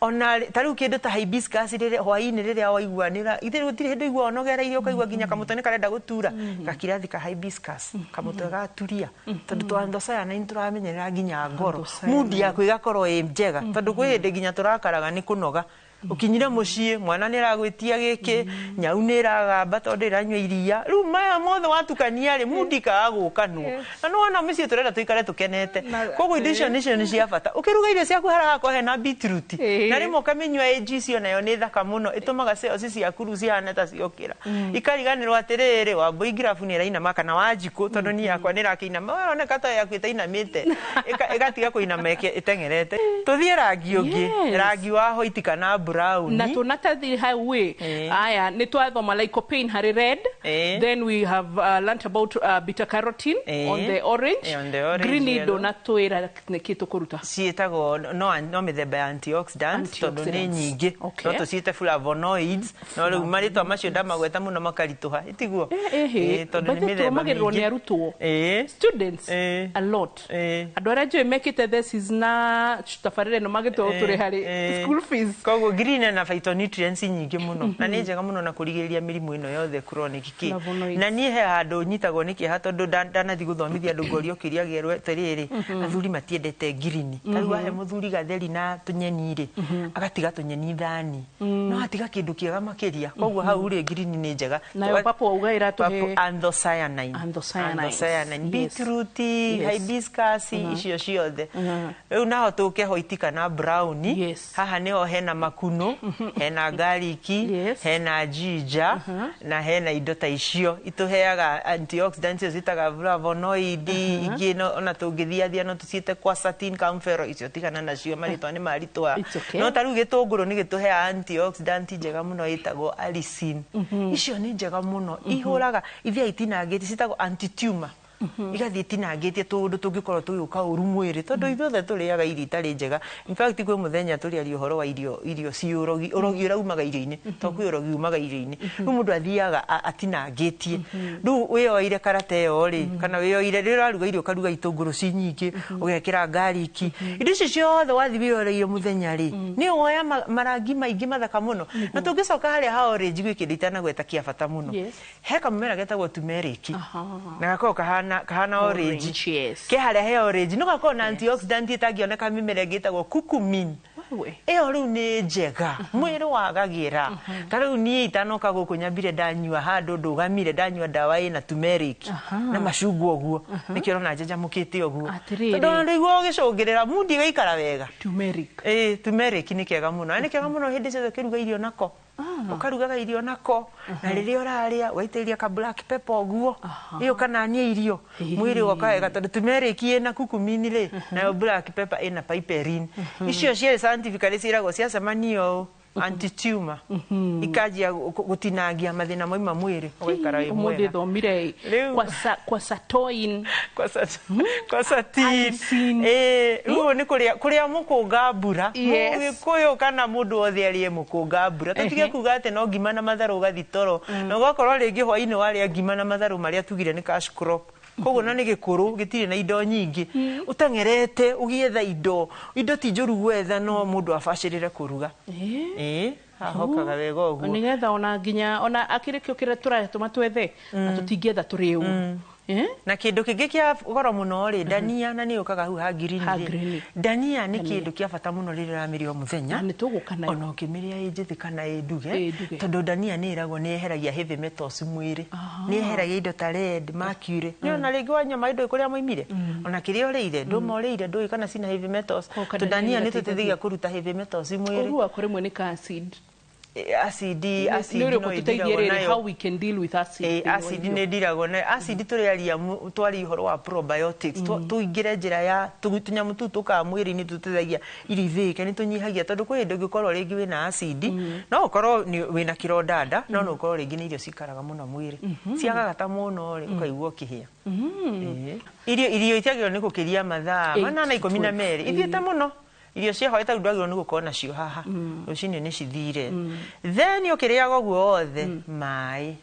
Speaker 2: ona tarĩu kĩndũ ta hibiscus rĩrĩa hwaĩ-inĩ rĩrĩa waigua gũtirĩ hĩndĩ igua onogereire ũkaigua nginya kamũtwe nĩ karenda gũtura gakirathi ka hibiscus kamũtwe gaturia tondũ twa anthocyanine tũramenyerera nginya ngoro mood yaku ĩgakorwo ĩ njega tondũ kwĩ hĩndĩ nginya tũrakaraga nĩ kũnoga ukinyire muciĩ mwana nĩ aragwĩtia gĩkĩ nyau nĩ ĩragamba tondũ ĩranyua iria rĩu maya mothe watukania rĩ mood ikaga gũkanwo na nĩ wona mũciĩ tũrenda tũikare tũkenete koguo indo icio nĩcio nĩ cia bata ũkĩruga irio ciaku harakorwo hena beetroot na rĩmwe ũkamĩnyua ĩnji icio nayo nĩ thaka mũno ĩtũmaga cells ciaku rĩu cihane ta ciokĩra ikariganĩrwo atĩrĩrĩ Wambui ngirabu nĩ ĩrainama kana Wanjikũ tondũ niĩ yakwa nĩ ĩrakĩinama oneka ta yaku ĩtainamĩte ĩgatiga kũinama ĩteng'erete tũthiĩ rangi ũngĩ rangi wa white kana brown
Speaker 1: na tunatathi highway aya ni twathoma lycopene hari red then we have learnt about beta carotene on the orange green indo na twira kitu kuruta
Speaker 2: cietagwo no mithemba ya antioxidants tondu nĩ nyingĩ no tuciete flavonoids no rĩu marĩtwa macio ndamagweta mũno makarituha itiguo
Speaker 1: tondu nĩ mithemba magĩrĩrwo nĩ arutwo students a lot andũ arĩa njũĩ mekĩte thesis na tabarĩra ĩno magĩtwo tũrĩ harĩ school fees
Speaker 2: koguo green na phytonutrients nyingĩ mũno na nĩ njega mũno na kũrigĩrĩria mĩrimũ ĩno yothe chronic na niĩ he handũ nyitagwo nĩ kĩeha tondũ ndanathi gũthomithia andũ ngorio kĩria gĩerũ atĩrĩrĩ athuri matiendete green tarĩu wahe mũthuri gatheri na tũnyeni rĩ agatiga tũnyeni thani no atiga kĩndũ kĩega makĩria koguo hau rĩ green nĩ njega
Speaker 1: nayo papo ugaira tũhe
Speaker 2: anthocyanine beetroot hibiscus icio ciothe rĩu naho tũke white kana brown haha nĩho hena makuno hena garlic hena ginger na hena indo ta icio ituheaga antioxidants zitaga flavonoid ingĩ ona tũngĩthiathia no tuciete quercetin camphor icio tigana nacio maritwa nĩ maritwa no tarĩu gĩtũngũrũ nĩ gĩtũheaga antioxidant njega mũno ĩtagwo allicin icio nĩ njega mũno ihũraga ithia itinangĩti citagwo anti-tumor igathiĩ itinangĩtie tũndũ tũngĩkorwo tũgĩũka ũru mwĩrĩ tondũ ithuothe tũrĩaga irio itarĩ njega in fact kwĩ mũthenya tũrĩaria ũhoro wa irio cia ũrogi ũraumaga irio-inĩ to kwĩ ũrogi umaga irio-inĩ rĩu mũndũ athiaga atinangĩtie rĩu wĩyoire karata ĩyo rĩ kana wĩyoire rĩrĩa ũraruga irio ũkaruga itũngũrũ ci nyingĩ ũgekĩra garlic indo icio ciothe wathiĩ wĩyoreire mũthenya rĩ nĩ woya marangi maingĩ mathaka mũno na tũngĩcoka harĩa ha orange gwĩ kĩndũ itanagweta kĩa bata mũno he kamũmera getagwo turmeric na gakorwo kahana orange ke harĩa he orange no gakorwo na antioxidant ĩtangĩoneka mĩmera ĩngĩ ĩtagwo curcumin ĩyo rĩu nĩ njega mwĩrĩ wagagĩra ta rĩu niĩ itanoka gũkũ nyambire ndanyua handũ ndũgamire ndanyua ndawa ĩna turmeric na macungwa ũguo nĩkĩo ũrona njanjamũkĩte ũguo tondũ nĩguo ũgĩcũngĩrĩra mood ĩgaikara wega turmeric nĩ kĩega mũno nĩ kĩega mũno hĩndĩ ciothe ũkĩruga irio nako ukarugaga irio nako na rĩrĩa ũrarĩa waitĩrĩria ka black pepper ũguo ĩyo kanania irio mwĩrĩ woka wega tondũ turmeric ĩna curcumin rĩ nayo black pepper ĩna piperine icio ciĩ scientifically ciĩragwo ciacemanio anti-tumor ikanjia gũtinangia mathĩna moima mwĩrĩ ũgaikara wĩ mwega
Speaker 1: mũndũ thomire quercetin
Speaker 2: rĩu nĩ kũrĩa mũkũnga mbura mũgĩkũyũ kana mũndũ wothe arĩe mũkũnga mbura tũtige kuga atĩ no ngima na matharũ ũgathi toro na ũgakorwo rĩngĩ hwaĩ-inĩ warĩa ngima na matharũ marĩa tugire nĩ cash crop koguo na nĩ gĩkũrũ gĩtirĩ na indo nyingĩ ũteng'erete ũgĩetha indo ti njũru gwetha no mũndũ abacĩrĩre kũruga ahokaga wega ũguo
Speaker 1: nĩgetha ona nginya ona akĩrĩkio kĩrĩa tũratũma twethe na tũtingĩetha tũrĩ ũũ
Speaker 2: na kĩndũ kĩngĩ kĩa goro mũno rĩ dania na nĩ ũkaga hau ha green dania nĩ kĩndũ kĩa bata mũno rĩrĩa ũramĩrĩa o mũthenya ona ũkĩmĩrĩa ĩ njĩthĩ kana ĩ nduge tondũ dania nĩ ĩragwo nĩ eheragia heavy metals mwĩrĩ nĩ eheragia indo ta lead mercury nĩ ona rĩngĩ wanyua indo kũrĩa moimire ona kĩrĩa ũrĩire ndũma ũrĩire ndũĩ kana cina heavy metals tondũ dania nĩ tũteithagia kũruta heavy metals mwĩrĩ
Speaker 1: ũguo kũrĩ mwe nĩ acid
Speaker 2: acid
Speaker 1: no idiragwo how we can deal with acid.
Speaker 2: Acid ne dirago na acid turiaria twari horo wa probiotics tuingire njira ya tunyamu tuka mwiri ni tuteithagia irithike ni tunyihagia tondu kwi hindu gikorwo ringi wina acid no ukorwo wina kirodada no ukorwo ringi ni irio cikaraga muno mwiri ciagaga ta muno ri ukaigua kihia irio itiagirwo ni gukiria mathaa 8-12 ithiete muno irio cia hoeta ndwagirwo ni gukona cio haha rucini ni cithire then ukiriaga guo othe mai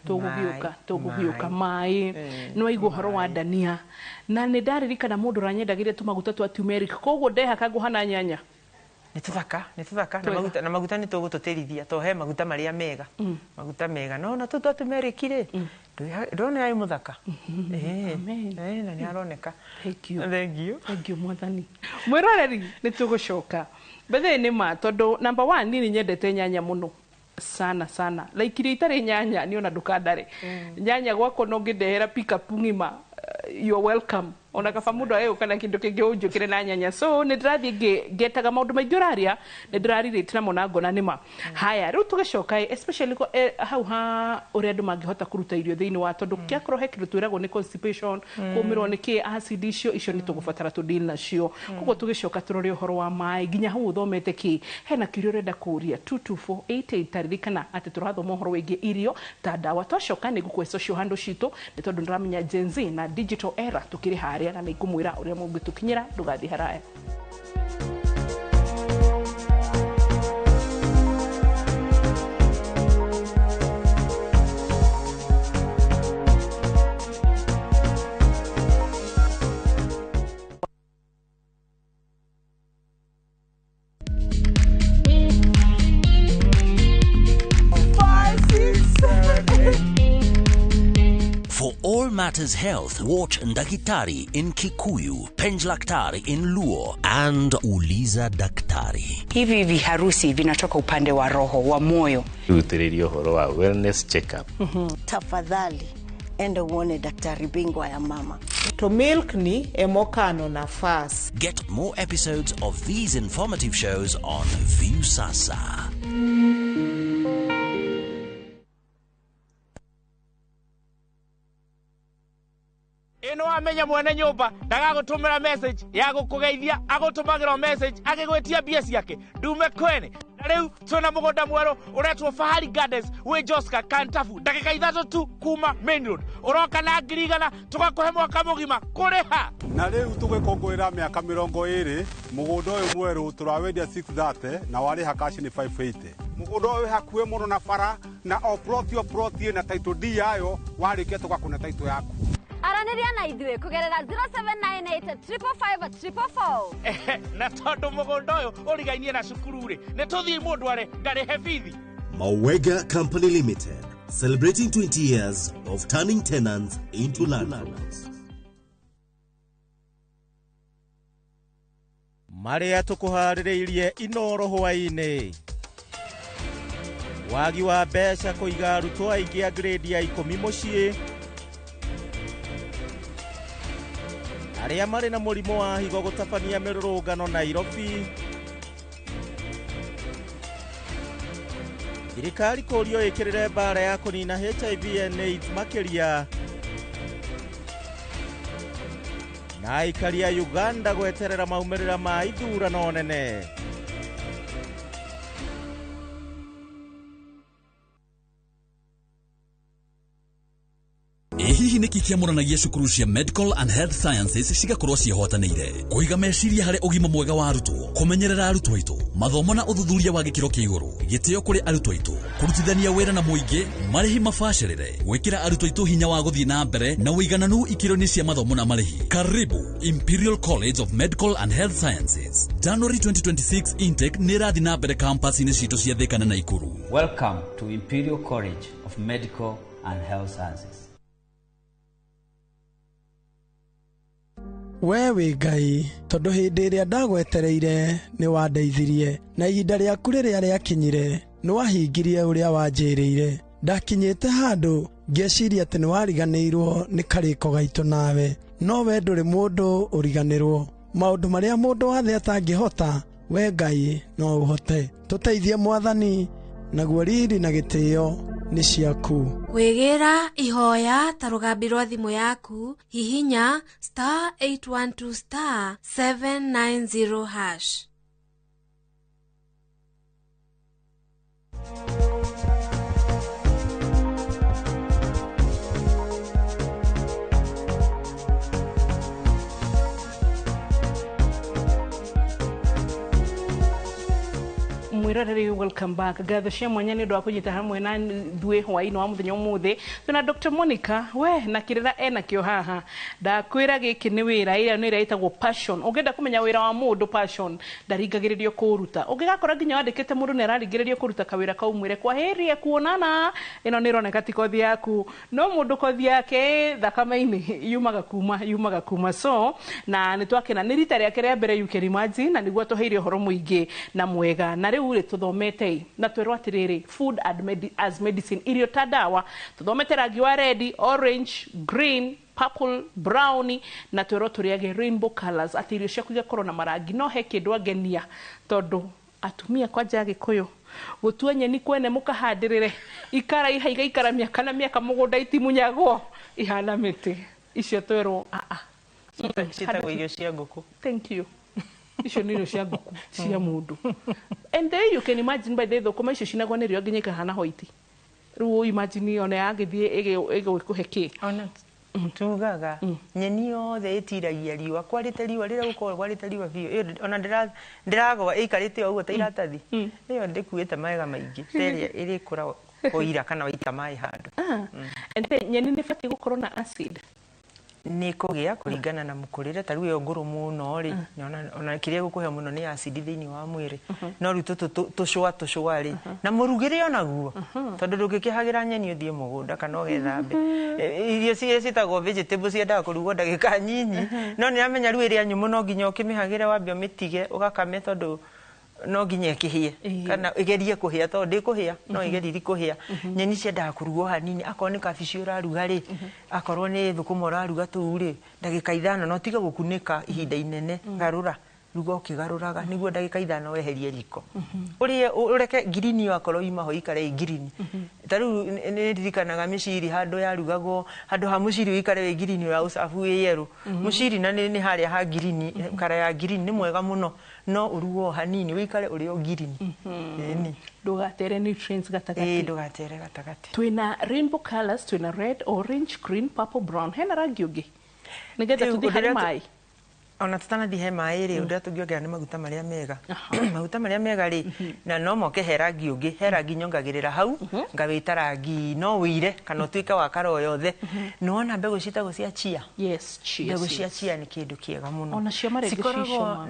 Speaker 1: tugugiuka mai no igwo horo wa dania na ni ndaririkana mundu ranyendagire tumaguta twa turmeric koguo ndehaka nguhana nyanya
Speaker 2: ni tuthaka na maguta ni tugututirithia tohe maguta maria mega maguta mega no na twa turmeric ri ndona ai muthaka na ni aroneka.
Speaker 1: Thank you mwathani mwiroreri ni tugucoka bethe ni ma tondu number 1 ni nyendete nyanya muno sana like itari nyanya ni ona ndukandare nyanya gwako no ngindehera pick up ngima you're welcome ona kaba mundu ayo kana kindu kingi unjukire na nyanya so ni ndirathie ngetaga maundu maingi uraria ni ndiraririte na mona ngona nima haya riu tugicoka especially hau ha uri andu mangihota kuruta irio thiini wa tondu kiakoro he kindu twiragwo ni constipation kumirwo ni ki acid icio ni tugubatara tu deal nacio koguo tugicoka turore uhoro wa mai ginya hau uthomete ki hena kirio urenda kuria 22488 taririkana ati turathoma uhoro wingi irio ta dawa twacoka ni gukwe social handle citu ni tondu ndiramenya Gen Z na digital era tukiri haria na nikumwira uria mungitukinyira ndugathi haraya.
Speaker 12: For all matters health, watch Ndakitari in Kikuyu, Penjlaktari in Luo, and Uliza Daktari.
Speaker 13: Hivi viharusi vinatoka upande wa roho, wa moyo.
Speaker 6: Utirerio horo wa wellness check-up.
Speaker 14: Tafadhali, enda uone daktari bingwa ya mama.
Speaker 5: To milk ni emokano na fast.
Speaker 12: Get more episodes of these informative shows on Viusasa.
Speaker 15: Ino amenya mwene nyumba ndagagutumira message ya gukugeithia agutumagira message agigwetia bia ciake ndume kwene na riu twina mugunda mweru uretwo Fahari Gardens wi Joska Kantafu ndagika 3 tu kuma main road uroka na ngirigana tugakuhe mwaka mugima kuriha
Speaker 16: na riu tugikongwira miaka 20 mugunda uyu mweru turawendia 630 na wari hakashi ni 580 mugunda uyu hakuwe muno na bara na oprotio na title D yayo warikia tugakuna title yaku
Speaker 8: araniria na ithuĩ kugerera 0798554444
Speaker 15: na tondu mugunda uyu urigainie na cukuru ri ni tuthii mundu are ngarihe bithi.
Speaker 17: Mawega Company Limited, celebrating 20 years of turning tenants into landlords.
Speaker 18: Maria tukuhaririirie inoro hwaini wagi wa mbeca kuiga arutwo aingi a grade ya 10 mucii aria mari na murimo wa higo gutabania mirurungano Nairobi. Thirikari kurio ikirire bara ya kunina HIV and AIDS makiria na aikari ya Uganda gweterera maumirira ma ithurano nene.
Speaker 3: Hihi niki kiamũranagia cukuru cia Medical and Health Sciences cigakorwo ciĩhotanĩire kũiga meciria harĩ ũgima mwega wa arutwo, kũmenyerera arutwo aitũ, mathomo na ũthuthuria wa gĩkĩro kĩa igũrũ, gĩtĩo kũrĩ arutwo aitũ, kũrutithania wĩra na mũingĩ, marĩhi mabacĩrĩre, gwĩkĩra arutwo aitũ hinya wa gũthiĩ na mbere na ũigananu ikĩro-inĩ cia mathomo na marĩhi. Karibu Imperial College of Medical and Health Sciences. January 2026 intake nĩ ĩrathiĩ na mbere campus-inĩ citũ cia Thika na Naikuru.
Speaker 19: Welcome to Imperial College of Medical and Health Sciences.
Speaker 20: We wĩ Ngai tondu hindi ĩrĩa ndagwetereire nĩ wandeithirie na ihinda rĩaku rĩrĩa rĩakinyire nĩ wahingirie ũrĩa wanjĩrĩire. Ndakinyĩte handũ ngeciria atĩ nĩ wariganĩirwo nĩ karĩko gaitũ nawe, no we ndũrĩ mũndũ ũriganĩrwo. Maũndũ marĩa mũndũ wathe atangĩhota we Ngai no ũhote. Tũteithie Mwathani naguo riri na gĩtĩo nĩ ciaku.
Speaker 21: Kwĩgĩra ihoya ta rũgambi rwa thimũ yaku, hihinya *812*790#.
Speaker 1: Mwiroreri, welcome back. Gatho cia mwanya ni ndwa kunyita hamwe na ndue hwaini wa muthenya umuthi. Tuna Dr. Monica we na kirira ena kio haha. Ndakwira giki ni wira ira ni iraitagwo passion. Ungenda kumenya wira wa mundu passion ndaringagiririo kuruta. Ungigakora nginya wandikite mundu ne araringiririo kuruta kawira kau mwire kwa heri kuonana. Ino ni roneka ti kothi yaku. No mundu kothi yake thakame-ini yumaga kuma so na nitwakena ni rita rĩake rĩa mbere UK Imagine na niguo tuheire horo muingi na mwega na ule tuthomete na twerwo atiriri food as medicine irio ta dawa tuthomete rangi wa red, orange, green, purple, brown na twerwo turiage rainbow colors ati irio ciaku igakorwo na marangi no he kindu angenia tondu atumia kwa njagi kuyo gutua nyeni kwene mukahandirire ikara ihaiga ikara miaka na miaka mugunda itimunyagwo ihana miti icio twerwo
Speaker 2: citagwo irio cia nguku.
Speaker 1: Thank you. Icio nĩ irio cia nguku cia mundu. And then you can imagine by the thokoma icio cinagwo nĩ rio nginya kahana hoiti. Rĩu imagine one agithie ĩgĩkuhe kĩ.
Speaker 2: Ona tugaga nyeni yothe ĩtiragia riũa kwarĩte riũa rĩrĩa gũkorwo kwarĩte riũa biũ ona ndĩragwa ĩikarĩte ũguo ta iratathi ĩyo ndĩkuĩte maega maingĩ ĩrĩa ĩrĩkũra koira kana waita maĩ handũ.
Speaker 1: And then nyeni nĩ batiĩ gũkorwo na acid.
Speaker 2: Ni kũgĩa kũringana na mũkũrĩre ta rĩu ĩyo ngũrũ mũno rĩ ona kĩrĩa gũkũhe mũno nĩ acid thĩinĩ wa mwĩrĩ no rĩu tũcũa rĩ na mũrugĩre onaguo tondũ ndũngĩkĩhagĩra nyeni ũthiĩ mũgũnda kana ũgethambe irio ciĩtagwo vegetables ciendaga kũrugwo ndagĩka nyinyi no nĩramenya rĩu ĩrĩa nyũmũ no nginya ũkĩmĩhagĩre wambe ũmĩtige ũgakame tondũ no nginya ĩkĩhĩe kana ĩgerie kũhĩa tondũ ndĩkũhĩa no ĩgerie kũhĩa. Nyeni ciendaga kũrugwo hanini akorwo nĩ kabici ũraruga rĩ akorwo nĩ thũkũma ũraruga tũu rĩ ndagĩka 5 no tiga gũkunĩka ihinda inene garũra ruga ũkĩgarũraga nĩguo ndagĩka 5 weherie riko ũreke ngirini akorwo ima ho ikare ngirini ta rĩu nĩ ndirikanaga mĩciri handũ yarugagwo handũ ha mũciri ũikare wĩ ngirini wa ucabu wĩ yerũ mũciri na nĩ harĩa ha ngirini kara ya ngirini nĩ mwega mũno no urugo hanini wikare uri o ngirini ni
Speaker 1: ndugatere nutrients gatagati
Speaker 2: ndugatere gatagati.
Speaker 1: Twina rainbow colors, twina red, orange, green, purple, brown. Hena rangi ungi nigetha tuthiĩ mai
Speaker 2: ona tutanathi he maĩ rĩ ũrĩa tũngĩongerera nĩ maguta marĩa mega maguta marĩa mega rĩ na no moke he rangi ũngĩ he rangi nyongagĩrĩra hau ngawĩta rangi no wĩire kana ũtuĩke wa karo yothe nĩwona mbegũ citagwo cia chia.
Speaker 1: Yes, chia.
Speaker 2: Mbegũ cia chia nĩ kĩndũ kĩega mũno
Speaker 1: ona cio marengecio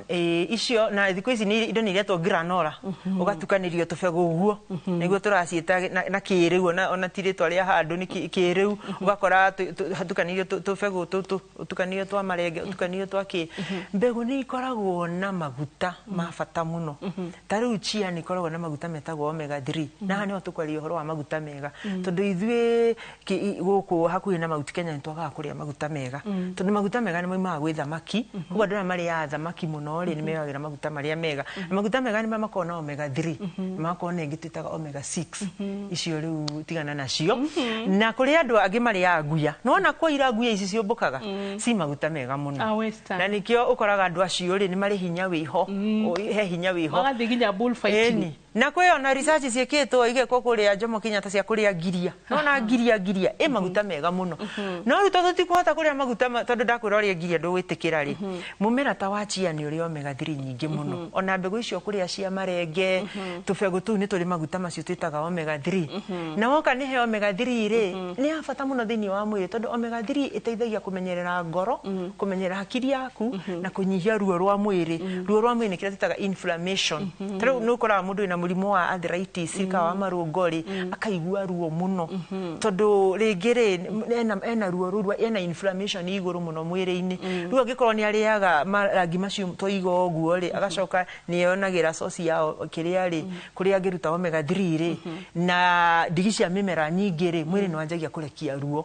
Speaker 2: icio na thikũ ici nĩ indo nĩ iretwo granola ũgatukanĩrio tũbegũ ũguo nĩguo tũraciĩta na kĩrĩu ona tirĩtwa rĩa handũ nĩ kĩrĩu ũgakora hatukanĩrio tũbegũ tũtukanĩrio twa marenge ũtukanĩrio twa kĩ mbegũ nĩ ikoragwo na maguta ma bata mũno ta rĩu chia nĩ ikoragwo na maguta metagwo omega 3 na haha nĩho tũkwaria ũhoro wa maguta mega tondũ ithuĩ gũkũ hakuhĩ na Mount Kenya nĩ twagaga kũrĩa maguta mega tondũ maguta mega nĩ moimaga gwĩ thamaki ũguo andũ arĩa marĩaga thamaki mũno rĩ nĩ megagĩra maguta marĩa mega maguta mega nĩ makoragwo na omega 3 magakorwo na ĩngĩ twĩtaga omega 6 icio rĩu tigana nacio na kũrĩ andũ angĩ marĩaga nguya nĩwona kwaira nguya ici ciũmbũkaga si maguta mega mũno na nĩkĩo ũkoraga andũ acio rĩ nĩ marĩ hinya wĩho he hinya wĩho
Speaker 1: magathiĩ nginya bullfighting
Speaker 2: na kwĩ ona research ciĩkĩtwo igekwo kũrĩa Jomo Kenyatta cia kũrĩa ngiria nona ngiria ĩ maguta mega mũno no rĩu tondũ tikũhota kũrĩa maguta tondũ ndakwĩra ũrĩa ngiria ndũgwĩtĩkĩra rĩ mũmera ta wa chia nĩ ũrĩ omega 3 nyingĩ mũno ona mbegũ icio kũrĩa cia marenge tũbegũ tũu nĩ tũrĩ maguta macio twĩtaga omega 3 na woka nĩ he omega 3 rĩ nĩ ya bata mũno thĩinĩ wa mwĩrĩ tondũ omega 3 ĩteithagia kũmenyerera ngoro kũmenyerera hakiri yaku na kũnyihia ruo rwa mwĩrĩ nĩ kĩrĩa twĩtaga inflammation tarĩu nĩ ũkoraga mũndũ wĩna mũrimũ wa arthritis ka wa marũngo rĩ akaigua ruo mũno tondũ rĩngĩ rĩ ena ruo rũrua ena inflammation igũrũ mũno mwĩrĩ-inĩ rĩu angĩkorwo nĩ arĩaga marangi macio tũiga ũguo rĩ agacoka nĩ yonagĩra source ya kĩrĩa rĩ kũrĩa angĩruta omega 3 rĩ na ndigi cia mĩmera nyingĩ rĩ mwĩrĩ nĩ wanjagia kũrekia ruo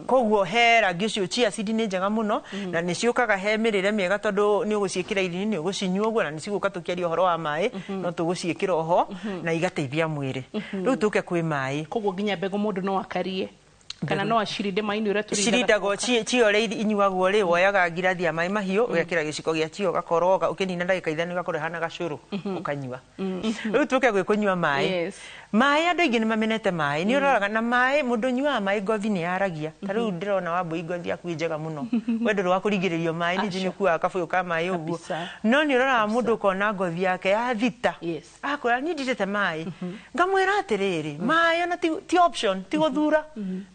Speaker 2: koguo he rangi ũcio chia seed nĩ njega mũno na nĩ ciũkaga he mĩrĩre mĩega tondũ nĩ ũgũciĩkĩra irio-inĩ nĩ ũgũcinyua ũguo na nĩ cigũka tũkĩaria ũhoro wa maĩ no tũgũciĩkĩra oho ho na igateithia mwiri riu tuke kwi mai
Speaker 1: koguo nginya mbegu mundu no akarie kana no acirinde mai-ini uria
Speaker 2: cirindago cio ri inyuagwo ri woyaga ngirathi ya mai mahiu ugekira giciko gia cio gakoroga ukinina ndagika ithano gakorwo hana gacuru ukanyua riu tuke gwi kunyua mai mai andu ingi ni mamenete mai ni uroraga na mai mundu nyuaga mai ngothi ni yaragia ta riu ndirona wambu ngothi yaku njega muno wendo rwa kurigiririo mai ni jini kuwa kabuyu ka mai uguo no ni uroraga mundu kona ngothi yake ya thita akora ni nditete mai ngamwira atiriri mai ona ti option ti guthura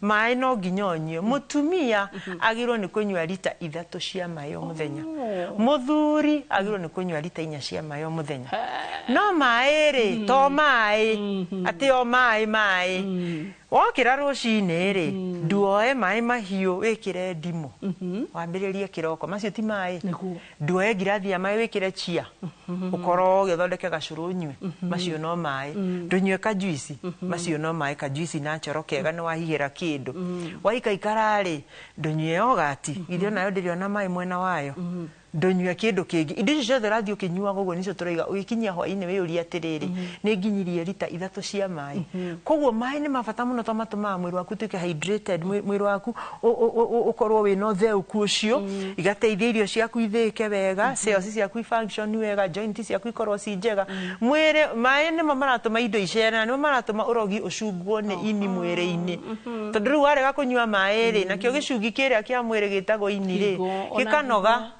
Speaker 2: mai no nginyonyo mutumia agirwo ni kunywa lita 3 cia mai o muthenya muthuri agirwo ni kunywa lita 4 cia mai o muthenya no mai ri to mai ati o mai wokira rucini ri nduoe mai mahiu wikire ndimu wambiririe kiroko macio ti mai nduoe ngirathi ya mai wikire chia ukoro githondeke gacuru nywe macio no mai ndunywe ka juice macio no mai ka juice na choro kega ni wahigira kindu waikaikara ri ndunywe yogati irio nayo ndiriona mai mwena wayo ndonywa kindu kingi indo ciothe rathio kinyua gogo nicio turaiga ugikinyia hwa-ini wiyuria atiriri ni nginyirie lita 3 cia mai koguo mai ni mabata muno to matuma mwiri waku tuke hydrated mwiri waku ukorwo wina utheuku ucio igateithia irio ciaku ithike wega cells ciaku function wega joints ciaku ikorwo ci njega mwiri mai ni maratuma indo icera ni maratuma urogi ucungwo ni ini mwiri-ini tondu riu warega kunyua mai ri nakio gicungi kiria kia mwiri gitagwo ini ri gikanoga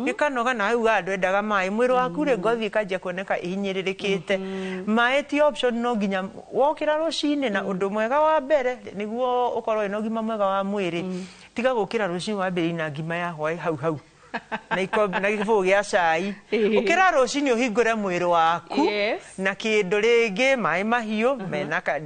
Speaker 2: gikanoga na au andu endaga mai mwiri waku ri ngothi ikanjia kuoneka ihinyiririkite mai ti option no nginya wokira rucini na undu mwega wa mbere niguo ukorwo ina ugima mwega wa mwiri tiga gukira rucini wa mbere na ngima ya hwai hau na gibuyu gia cai ukira rucini uhingure mwiri waku na kindu ringi mai mahiu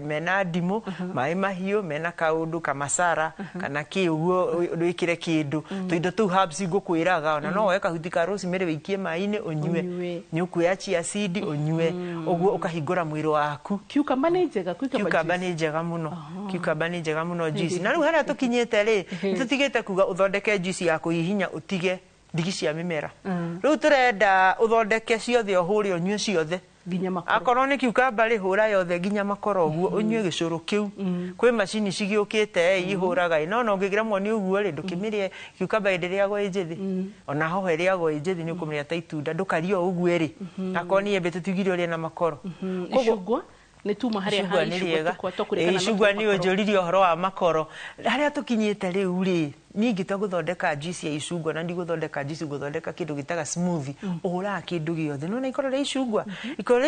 Speaker 2: mena ndimu mai mahiu mena kaundu kamasara kana kiuguo wikire kindu tuindo tu herbs ngukwiraga ona no weka hutika rosemary wikie mai-ini unywe ni ukuya chia seed unywe uguo ukahingura mwiri waku
Speaker 1: cucumber ni njega
Speaker 2: cucumber ni njega muno juice na riu haria tukinyite ri tutigite kuga uthondeke juice ya kuhihinya utige ndigi cia mimera riu turenda uthondeke ciothe uhuri unywe ciothe
Speaker 1: nginya makoro
Speaker 2: akorwo ni cucumber ri hura yothe nginya makoro uguo unywe gicuru kiu kwi macini cigiukite ihuraga no ungigira ni uguo ri ndukimirie cucumber ndiriagwo injithi ona hoho iriagwo injithi ni ukumiria ta itunda ndukario uguo ri akorwo ni embe tutigire uri na makoro
Speaker 1: koguo ni tuma haria hari
Speaker 2: icugwa ni unjuririe uhoro wa makoro haria tukinyite riu ri ningi twaguthondeka juice ya icungwa na ndiguthondeka juice guthondeka kindu gitaga smoothie uhura kindu giothe no na ikoro ria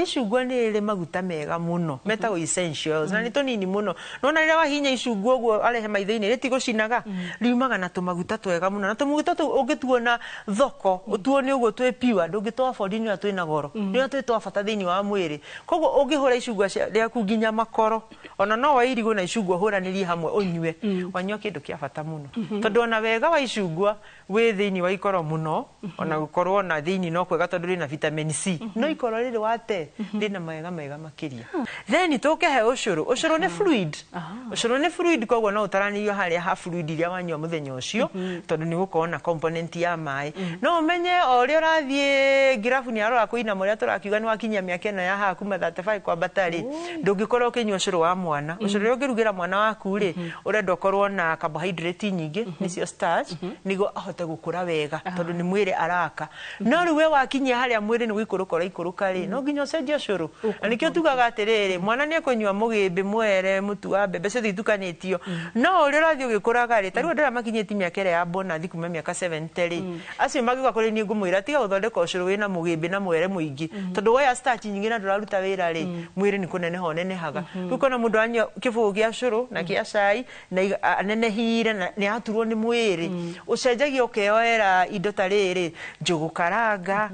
Speaker 2: icungwa ni ri maguta mega muno metagwo essentials na ni tunini muno no na ria wahinya icungwa uguo arehe maitho-ini ritigucinaga riumaga na tumaguta twega muno na tumuguta tu ungituona thoko utuone uguo twi pure ndungitwa afford ni twina goro ni twi twa bata thiini wa mwiri koguo ungihura icungwa riaku nginya makoro ona no wairigo na icungwa huranirie hamwe unywe wanywa kindu kia bata muno tondu ona wega wa icungwa wi thiini wa ikoro muno ona gukorwo na thiini no kwega tondu rina vitamin C no ikoro riri wate rina mega makiria then tukehe ucuru ni fluid koguo no utaranirio haria ha fluid iria wanywa muthenya ucio tondu ni gukorwo na component ya mai no umenye ori urathie graph ni arora kuina muria turakiuga ni wakinyia miaka ino ya haku 35 kwa batari ndungikorwo ukinywa ucuru wa mwana ucuru ria ungirugira mwana waku ri urenda ukorwo na carbohydrate nyingi nicio starch nigo ahote gukura wega tondu ni mwiri araka no riwe wakinyia haria mwiri ni guikuruka ri no nginya ucenjie ucuru na nikio tugaga atiriri mwana ni akunywa mugimbi mwere mutu wa mbembe cio thitukanitio no uri rathio gikuraga ri tariu ndira makinyiti miaka ya bona thiku miaka 70 ri acio magiga kuri ni ngumwira tiga uthondeka ucuru wina mugimbi na mwere muingi tondu waya starch nyingi na nduraruta wira ri mwiri ni kuneneha nenehaga kuko na mundu anywa kibuyu gia ucuru na gia cai na anenehire na ni aturwo ni mwiri ucenjagia ukeoera indo ta riri njugu karanga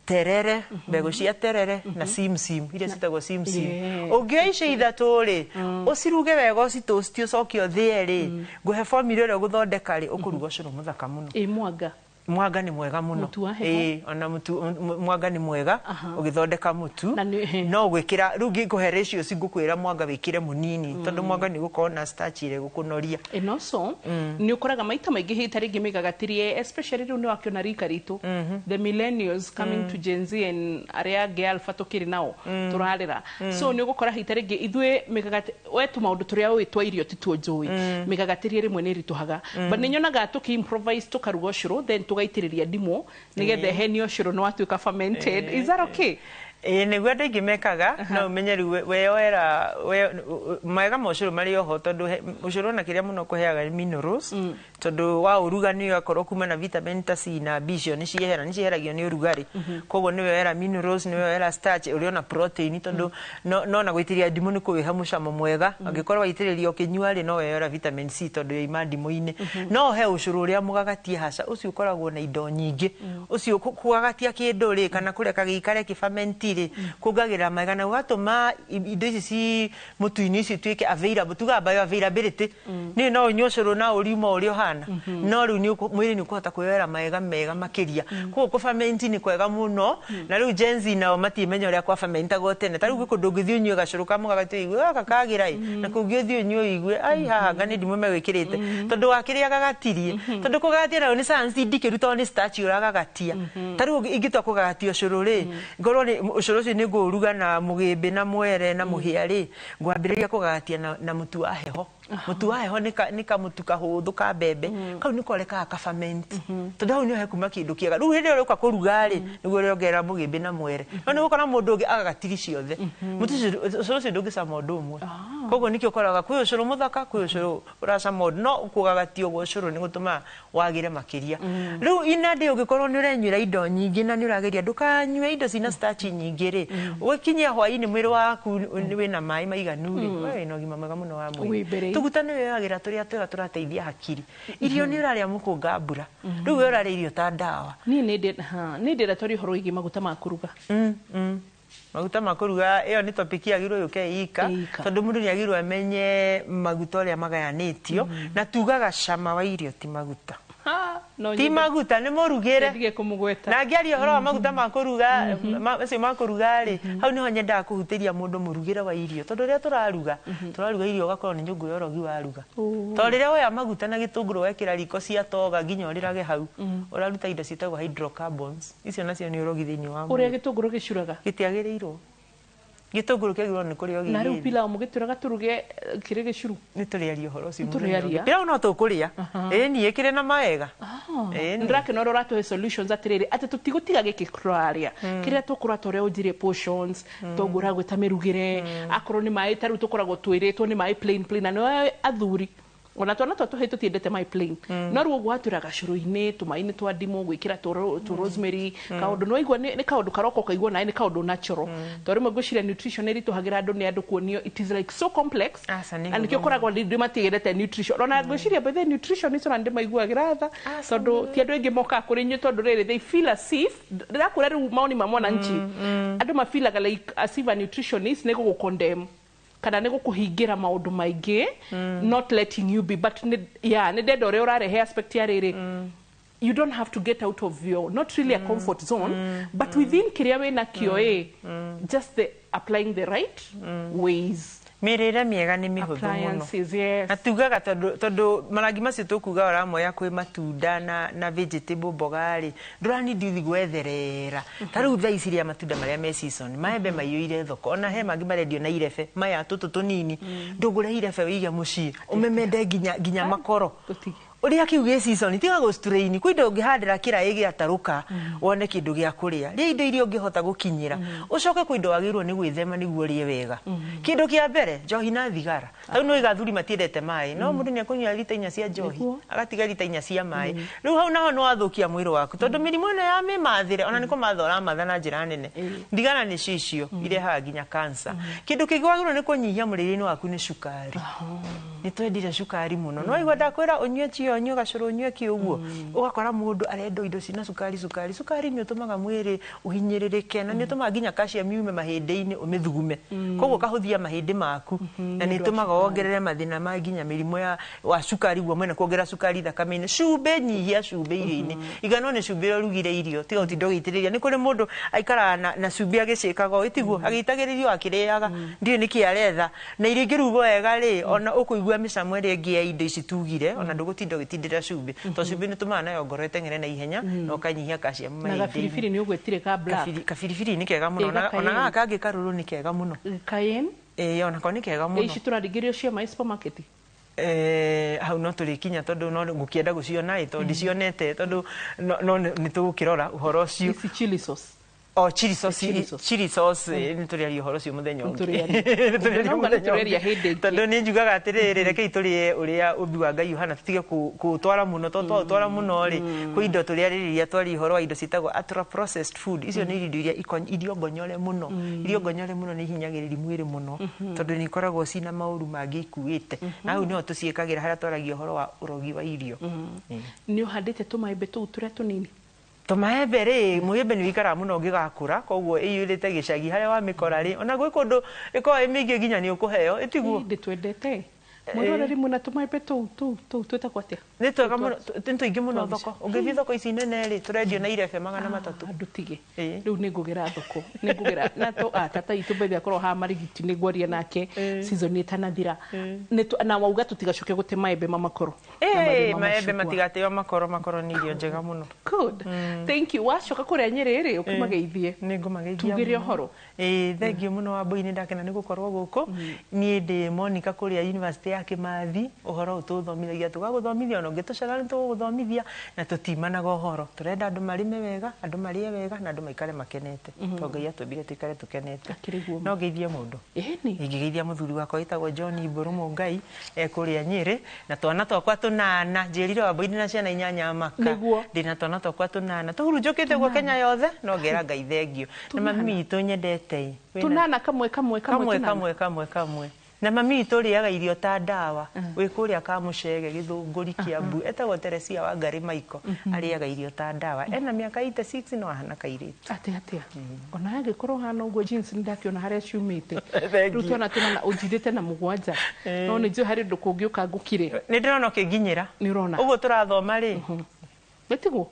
Speaker 2: terere mbegu cia terere na simsim iria citagwo simsim ungioice ithatu ri uciruge wega ucitoast ucoke uthie ri nguhe formula ria guthondeka ri ukuruga ucuru muthaka muno
Speaker 1: mwanga
Speaker 2: mwanga ni mwega muno ona mutu mwanga ni mwega ugithondeka mutu no gwikira ru ngikuhe ratio cigukwira mwanga wikire munini tondu mwanga ni gukona starch ire gukunoria
Speaker 1: enoso ni ukoraga maita maingi hita ringi migagatirie especially ru ni wakiona rika ritu the millennials coming to Gen Z and area ge alpha tukiri nao turarira so ni ugukora hita ringi ithwe migagati wetu maundu turia witwa irio tituo njui migagatirie rimwe ni rituhaga but ni nyonaga tuki improvise tukaruga ucuru then tugaitiriria ndimo nigethe heni ucuru no atuika fermented is that okay
Speaker 2: niguo andu aingi mekaga no umenye riu weyoera maega ma ucuru mari oho tondu ucuru na kiria muno kuheaga minerals tondu wa uruga ni yakorwo kuma na vitamin ta C na B cio ni ciheragio ni urugari koguo ni weyoera minerals ni weyoera starch uri ona protein tondu no na gwitiria ndimu ni kuwiha mucamo mwega angikorwo waitiriria ukinyua ri no weyoera vitamin C tondu ima ndimu-ini no he ucuru uria mugagatie haca ucio ukoragwo na indo nyingi ucio kugagatia kindu ri kana kureka gikare kifermenti kugagira maega na ugatuma indo ici ci mutu-ini ici tuike available tuga availability ni no unywe ucuru na urimo uri ohana no riu ni mwiri ni kuhota kwewera maega makiria kuko ku ferment ni kwega muno na riu Gen Z nao matimenya uria kwa ferment gotene ta riu kundu ngithii unywe gacuru kamwe gagatu igwe gakagira na kungithi unywe igwe ai haha ngani ndimo megwikirite tondu wakiria gagatirie tondu kugagatia na ni science ndikiruta ni starch uragagatia ta riu ingitwa kugagatia ucuru ri ngorwo ni ucuru ucio ni nguruga na mugimbi na mwere na muhia ri ngwambiriria kugagatia na mutu wa heho mutu wa heho ni kamutu kahuthu ka mbembe kau ni koreka ka ferment tondu hau ni he kuma kindu kiega riu hindi uroka kuruga ri niguo riongera mugimbi na mwere no ni gukora mundu ungi agagatiri ciothe mutu ucuru ucio ndungicama undu umwe koguo nikio koraga kwi ucuru muthaka kwi ucuru uracama no kugagatia uguo ucuru ni gutuma wagire makiria riu inadi ungikorwo ni urenyura indo nyingi na ni urageria ndukanywe indo cina starch nyingi ri wikinyia hwaini mwiri waku wina mai maiganu ri we no gima mwega muno wa mwiri tugutane weyagira turia twega turateithia hakiri irio ni uraria mukunga mbura riu we uraria irio ta ndawa
Speaker 1: ni ndira tori horo igi maguta ma kuruga
Speaker 2: maguta ma kuruga iyo ni topic yagirwo yuke ika tondu mundu ni yagirwo amenye maguta uria magayanitio na tugaga cama wa irio ti maguta ti maguta ni murugire na ngiaria horo wa maguta ma kuruga macio ma kuruga ri hau niho nyendaga kuhutiria mundu murugire wa irio tondu ria turaruga irio gakorwo ni nyungu yorogi waruga tondu riria woya maguta na gitunguru wekira riko cia toga nginya urirage hau uraruta indo citagwo hydrocarbons icio nacio ni urogi thiini wa
Speaker 1: uria gitunguru gicuraga
Speaker 2: gitiagirirwo gitunguru kegirwo ni kurio gigi
Speaker 1: na riu pilau mugituraga turuge kire gicuru
Speaker 2: ni turiaria horo ucio pilau no tukuria ni ikire na maega
Speaker 1: ndrake no roratu solutions atiriri ati tutigutiga gikikuraria kiria tukura tore ujire portions togura gwita mirugire akoro ni mai taru tukoragwo twiritwo ni mai plain na no athuri ona twana tuhetu tiendete my plain no ruo gwatura gacuru-ini tumaini twa ndimo gwikira tu rosemary kaundu no igwa ni kaundu karoko kaigwa na ni kaundu natural to rimwe gwiciria nutrition eri tuhagira andu ni andu kuonio it is like so complex and kio koragwo ndima tiendete nutrition ona gwiciria by the nutrition iso na ndima igwa giratha tondu ti andu engi moka kuri nyu tondu riri they feel as if ndakura ri maoni ma mwana nchi andu mafilaga like as if a nutritionist nego condemn kana nego kuhingira maundu maingi not letting you be but ni dedo ore urarehe aspect ya riri you don't have to get out of your not really a comfort zone but within kiria we na kio just applying the right ways
Speaker 2: mirire miega ni mihuthu muno na tugaga tondu marangi macio tukuga ora moya kwi matunda na vegetable bogari ndurani ndithi gwetherera taru tha iciria matunda maria me season maembe maiyuire thoko ona he mangi marendio na irebe maya tutu tunini ndugure irebe wiga muci umemende ginya makoro uria kiuge season tiga go strain kwindo ngihandira kirai giataruka wone kindu gia kuria ri indo irio ngihota gukinyira ucoke kwindo wagirwo ni gwithema niguo rie wega kindu kia mbere njohi na thigara tau no igathuri matiendete mai no mundu ni akunywa lita 4 cia njohi agatiga lita 4 cia mai riu hau naho no athukia mwiri waku tondu mirimo ino ya mimathire ona niko mathora mathana njira nene ndigana ni cicio irehaga nginya cancer kindu kigwagirwo ni kunyihia muriri-ini waku ni cukari ni twendire cukari muno no igwa ndakwira unywe cio nywe gacuru nywe kiuguo ugakora mundu arendo indo cina cukari ni utumaga mwiri uhinyiririke na ni utumaga nginya calcium yume mahindi-ini umithugume koguo kahuthia mahindi maku na ni utumaga wongerere mathina ma nginya mirimo ya wa cukari guo mwena kuongerera cukari thakame-inĩ cumbe nyihia cumbe irio-inĩ igano nĩ cumbe rugire irio tiga ũtinda ũgĩitĩrĩria nĩ kũrĩ mũndũ aikaraga na cumbe agĩcĩkaga ũtiguo agĩitagĩrĩrio akĩrĩaga ndiũ nĩkĩ aretha na irio ingĩrugwo wega rĩ ona ũkũigua mĩcamo ĩrĩa ĩngĩ ya indo ici tugire ona ndũgũtinda ũgĩtindĩra cumbe to cumbe nĩ tũmaga nayo ngoro ĩteng'ere na ihenya na ũkanyihia calcium
Speaker 1: na gabiribiri nĩ ũgwĩtire ka black
Speaker 2: kabiribiri nĩ kega mũno ona gaka kangĩ karũrũ nĩ kega mũno
Speaker 1: cayenne
Speaker 2: ona ko nĩ kega mũno
Speaker 1: ici tũraringĩrio cia my supermarket
Speaker 2: hau no tũrĩkinya tondũ no ngũkĩenda gũciona tondũ ndicionete tondũ no nĩ tũgũkĩrora ũhoro ũcio
Speaker 1: ici chili sauce
Speaker 2: chili sauce nĩ tũrĩaria ũhoro ũcio mũthenya ũngĩ tondũ nĩ njugaga atĩrĩrĩ rekei tũrĩe ũrĩa ũmbi wa Ngai ũhana tũtige kũtwara mũno tondũ twaũtwara mũno rĩ kwĩ indo tũrĩarĩrĩria twaria ũhoro wa indo citagwo ultra processed food icio nĩ indo iria irio ngonyore mũno nĩ ihinyagĩrĩria mwĩrĩ mũno tondũ nĩ ikoragwo cina maũru mangĩ ikuĩte na hau nĩho tũciĩkagĩra harĩa twaragia ũhoro wa ũrogi wa irio
Speaker 1: nĩ ũhandĩte tũmaembe tũu tũrĩa tũnini
Speaker 2: tũmaembe rĩ mũĩembe nĩ wĩikaraga mũno ũngĩgakũra koguo ĩiyũrĩte gĩcagi harĩa wamĩkora rĩ ona gwĩ kũndũ ĩkoragwo ĩ mĩingĩ nginya nĩ ũkũheo ĩtiguo
Speaker 1: ndĩtwendete mwĩroreri mũna tũmaembe tũu twĩtagwo atĩa
Speaker 2: nĩ twega mũno nĩ tũingĩ mũno thoko ũngĩthiĩ thoko ici nene rĩ tũrendio na irebe 300
Speaker 1: andũ tige rĩu nĩ ngũgera thoko nĩ ngũgera na tata itũ mbere akorwo ha marigiti nĩ ngwaria nake season ĩtanathira na wauga tũtigacoke gũte maembe mamakoro
Speaker 2: maembe matigateo makoro nĩ irio njega mũno
Speaker 1: good thank you wacoka kũrĩa Nyĩrĩ rĩ ũkĩmageithie
Speaker 2: nĩ ngũmageithia
Speaker 1: tugĩre ũhoro
Speaker 2: thengiũ mũno wa Mbũi nĩ ndakena nĩ gũkorwo gũkũ niĩ ndĩ Monica kũrĩa University ya Kĩmathi ũhoro ũtũthomithagia tũgagũthomithia ona ũngĩtũcera nĩ tũgũgũthomithia na tũtimanaga ũhoro tũrenda andũ marĩme wega andũ marĩe wega na andũ maikare makenete to Ngai atwĩmbire tũikare tũkenete no ngeithie mũndũ ingĩgeithia mũthuri wakwa wĩtagwo John Mbũrũ Mũngai kũrĩa Nyĩrĩ na twana twakwa tũnana njĩrire wa Mbũi na ciana 8 maka ndĩna twana twakwa tũnana tũhurunjũkĩte guo Kenya yothe no ngera Ngai thengio na mami witũ nyendete
Speaker 1: tũnana
Speaker 2: kamwe na mami witũ rĩaga irio ta ndawa wĩ kũrĩa Kamũcege Gĩthũngũri Kĩambu etagwo Teresia Wangari Maiko arĩaga irio ta ndawa ena mĩaka 86 no ahana kairĩtu
Speaker 1: atĩa ona angĩkorwo hana ũguo jeans nĩ ndakiona harĩa ciumĩte rĩu twana tũnana ũnjithĩte na 7 no nĩ njũĩ harĩ ũndũ kũngĩ ũkangũkire
Speaker 2: nĩ ndĩrona ũkĩnginyĩra
Speaker 1: nĩ ũrona
Speaker 2: ũguo tũrathoma rĩ
Speaker 1: Betigo.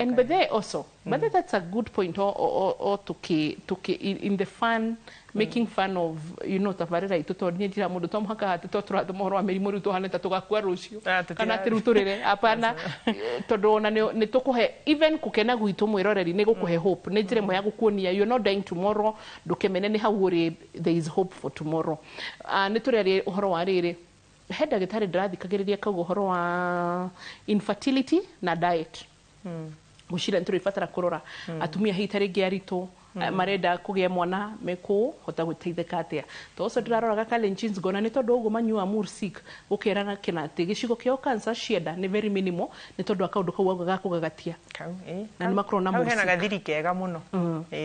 Speaker 1: And but there also, but that's a good point or to in the fun, making fun of, you know, tabarira ituto ni njira mundu tom haka atuto turatho mohoro wa mirimu ritu haneta tugakua rucio kana tiruturire apana tondu ona ni tukuhe even kukena gwitu mwiroreri ni gukuhe hope ni njira mo ya gukuonia you're not dying tomorrow ndukemene ni hau uri there is hope for tomorrow ni tureri uhoro wa riri henda gitari ndirathikagiriria kaugo horo wa infertility na diet gushira nturi fatara kurora atumia hitari giarito marenda kugia mwana meko hota guteitheka atia to so ndiraroraga challenges gona ni tondu uguo manyua mursik gukerana kina ati gicigo kio cancer shieda ni very minimal ni tondu akaundu kau gakugagatia na ni makro na mursik
Speaker 2: hena gathiri kega muno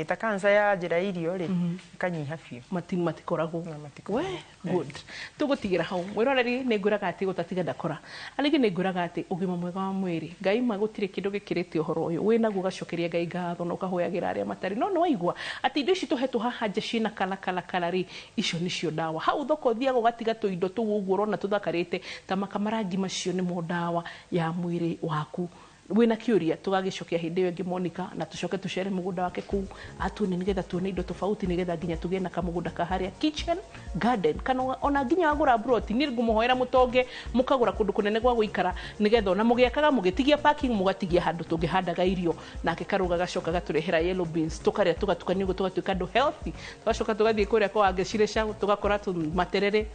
Speaker 2: ta cancer ya njira irio ri kanyiha biu
Speaker 1: matikorago we good tugutigira hau mwiroreri ni nguraga ati gutatiga ndakora aligi ni nguraga ati ugima mwega wa mwiri Ngai magutire kindu gikirite uhoro uyu wina gugacokeria Ngai ngatho no kahoyagira aria matari no igwa ati indo ici tuhetu haha nje cina kala ri icio nicio dawa hau thoko thiago gatiga tu indo tu uguo urona tuthakarite ta makamarangi macio ni mo dawa ya mwiri waku wina kiuria tugagicokia hindi iyo ngi Monica na tucoke tucere mugunda wake ku atune nigetha tuone indo tofauti nigetha nginya tugie na kamugunda ka haria kitchen garden kana ona nginya agura broti ni ngumuhoera mutonge mukagura kundu kunene gwa guikara nigetha ona mugiakaga mugitigia parking mugatigia handu tungihandaga irio nake karuga gacoka gaturehera yellow beans tukaria tugatukania uguo tugatuika andu healthy tugacoka tugathie kuria kwa Giciresha tugakora tu materere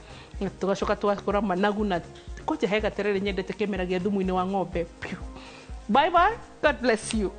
Speaker 1: tugacoka tugakora managu na koje hega terere nyendete kemeragia thumu-ini wa ng'ombe. Bye bye. God bless you.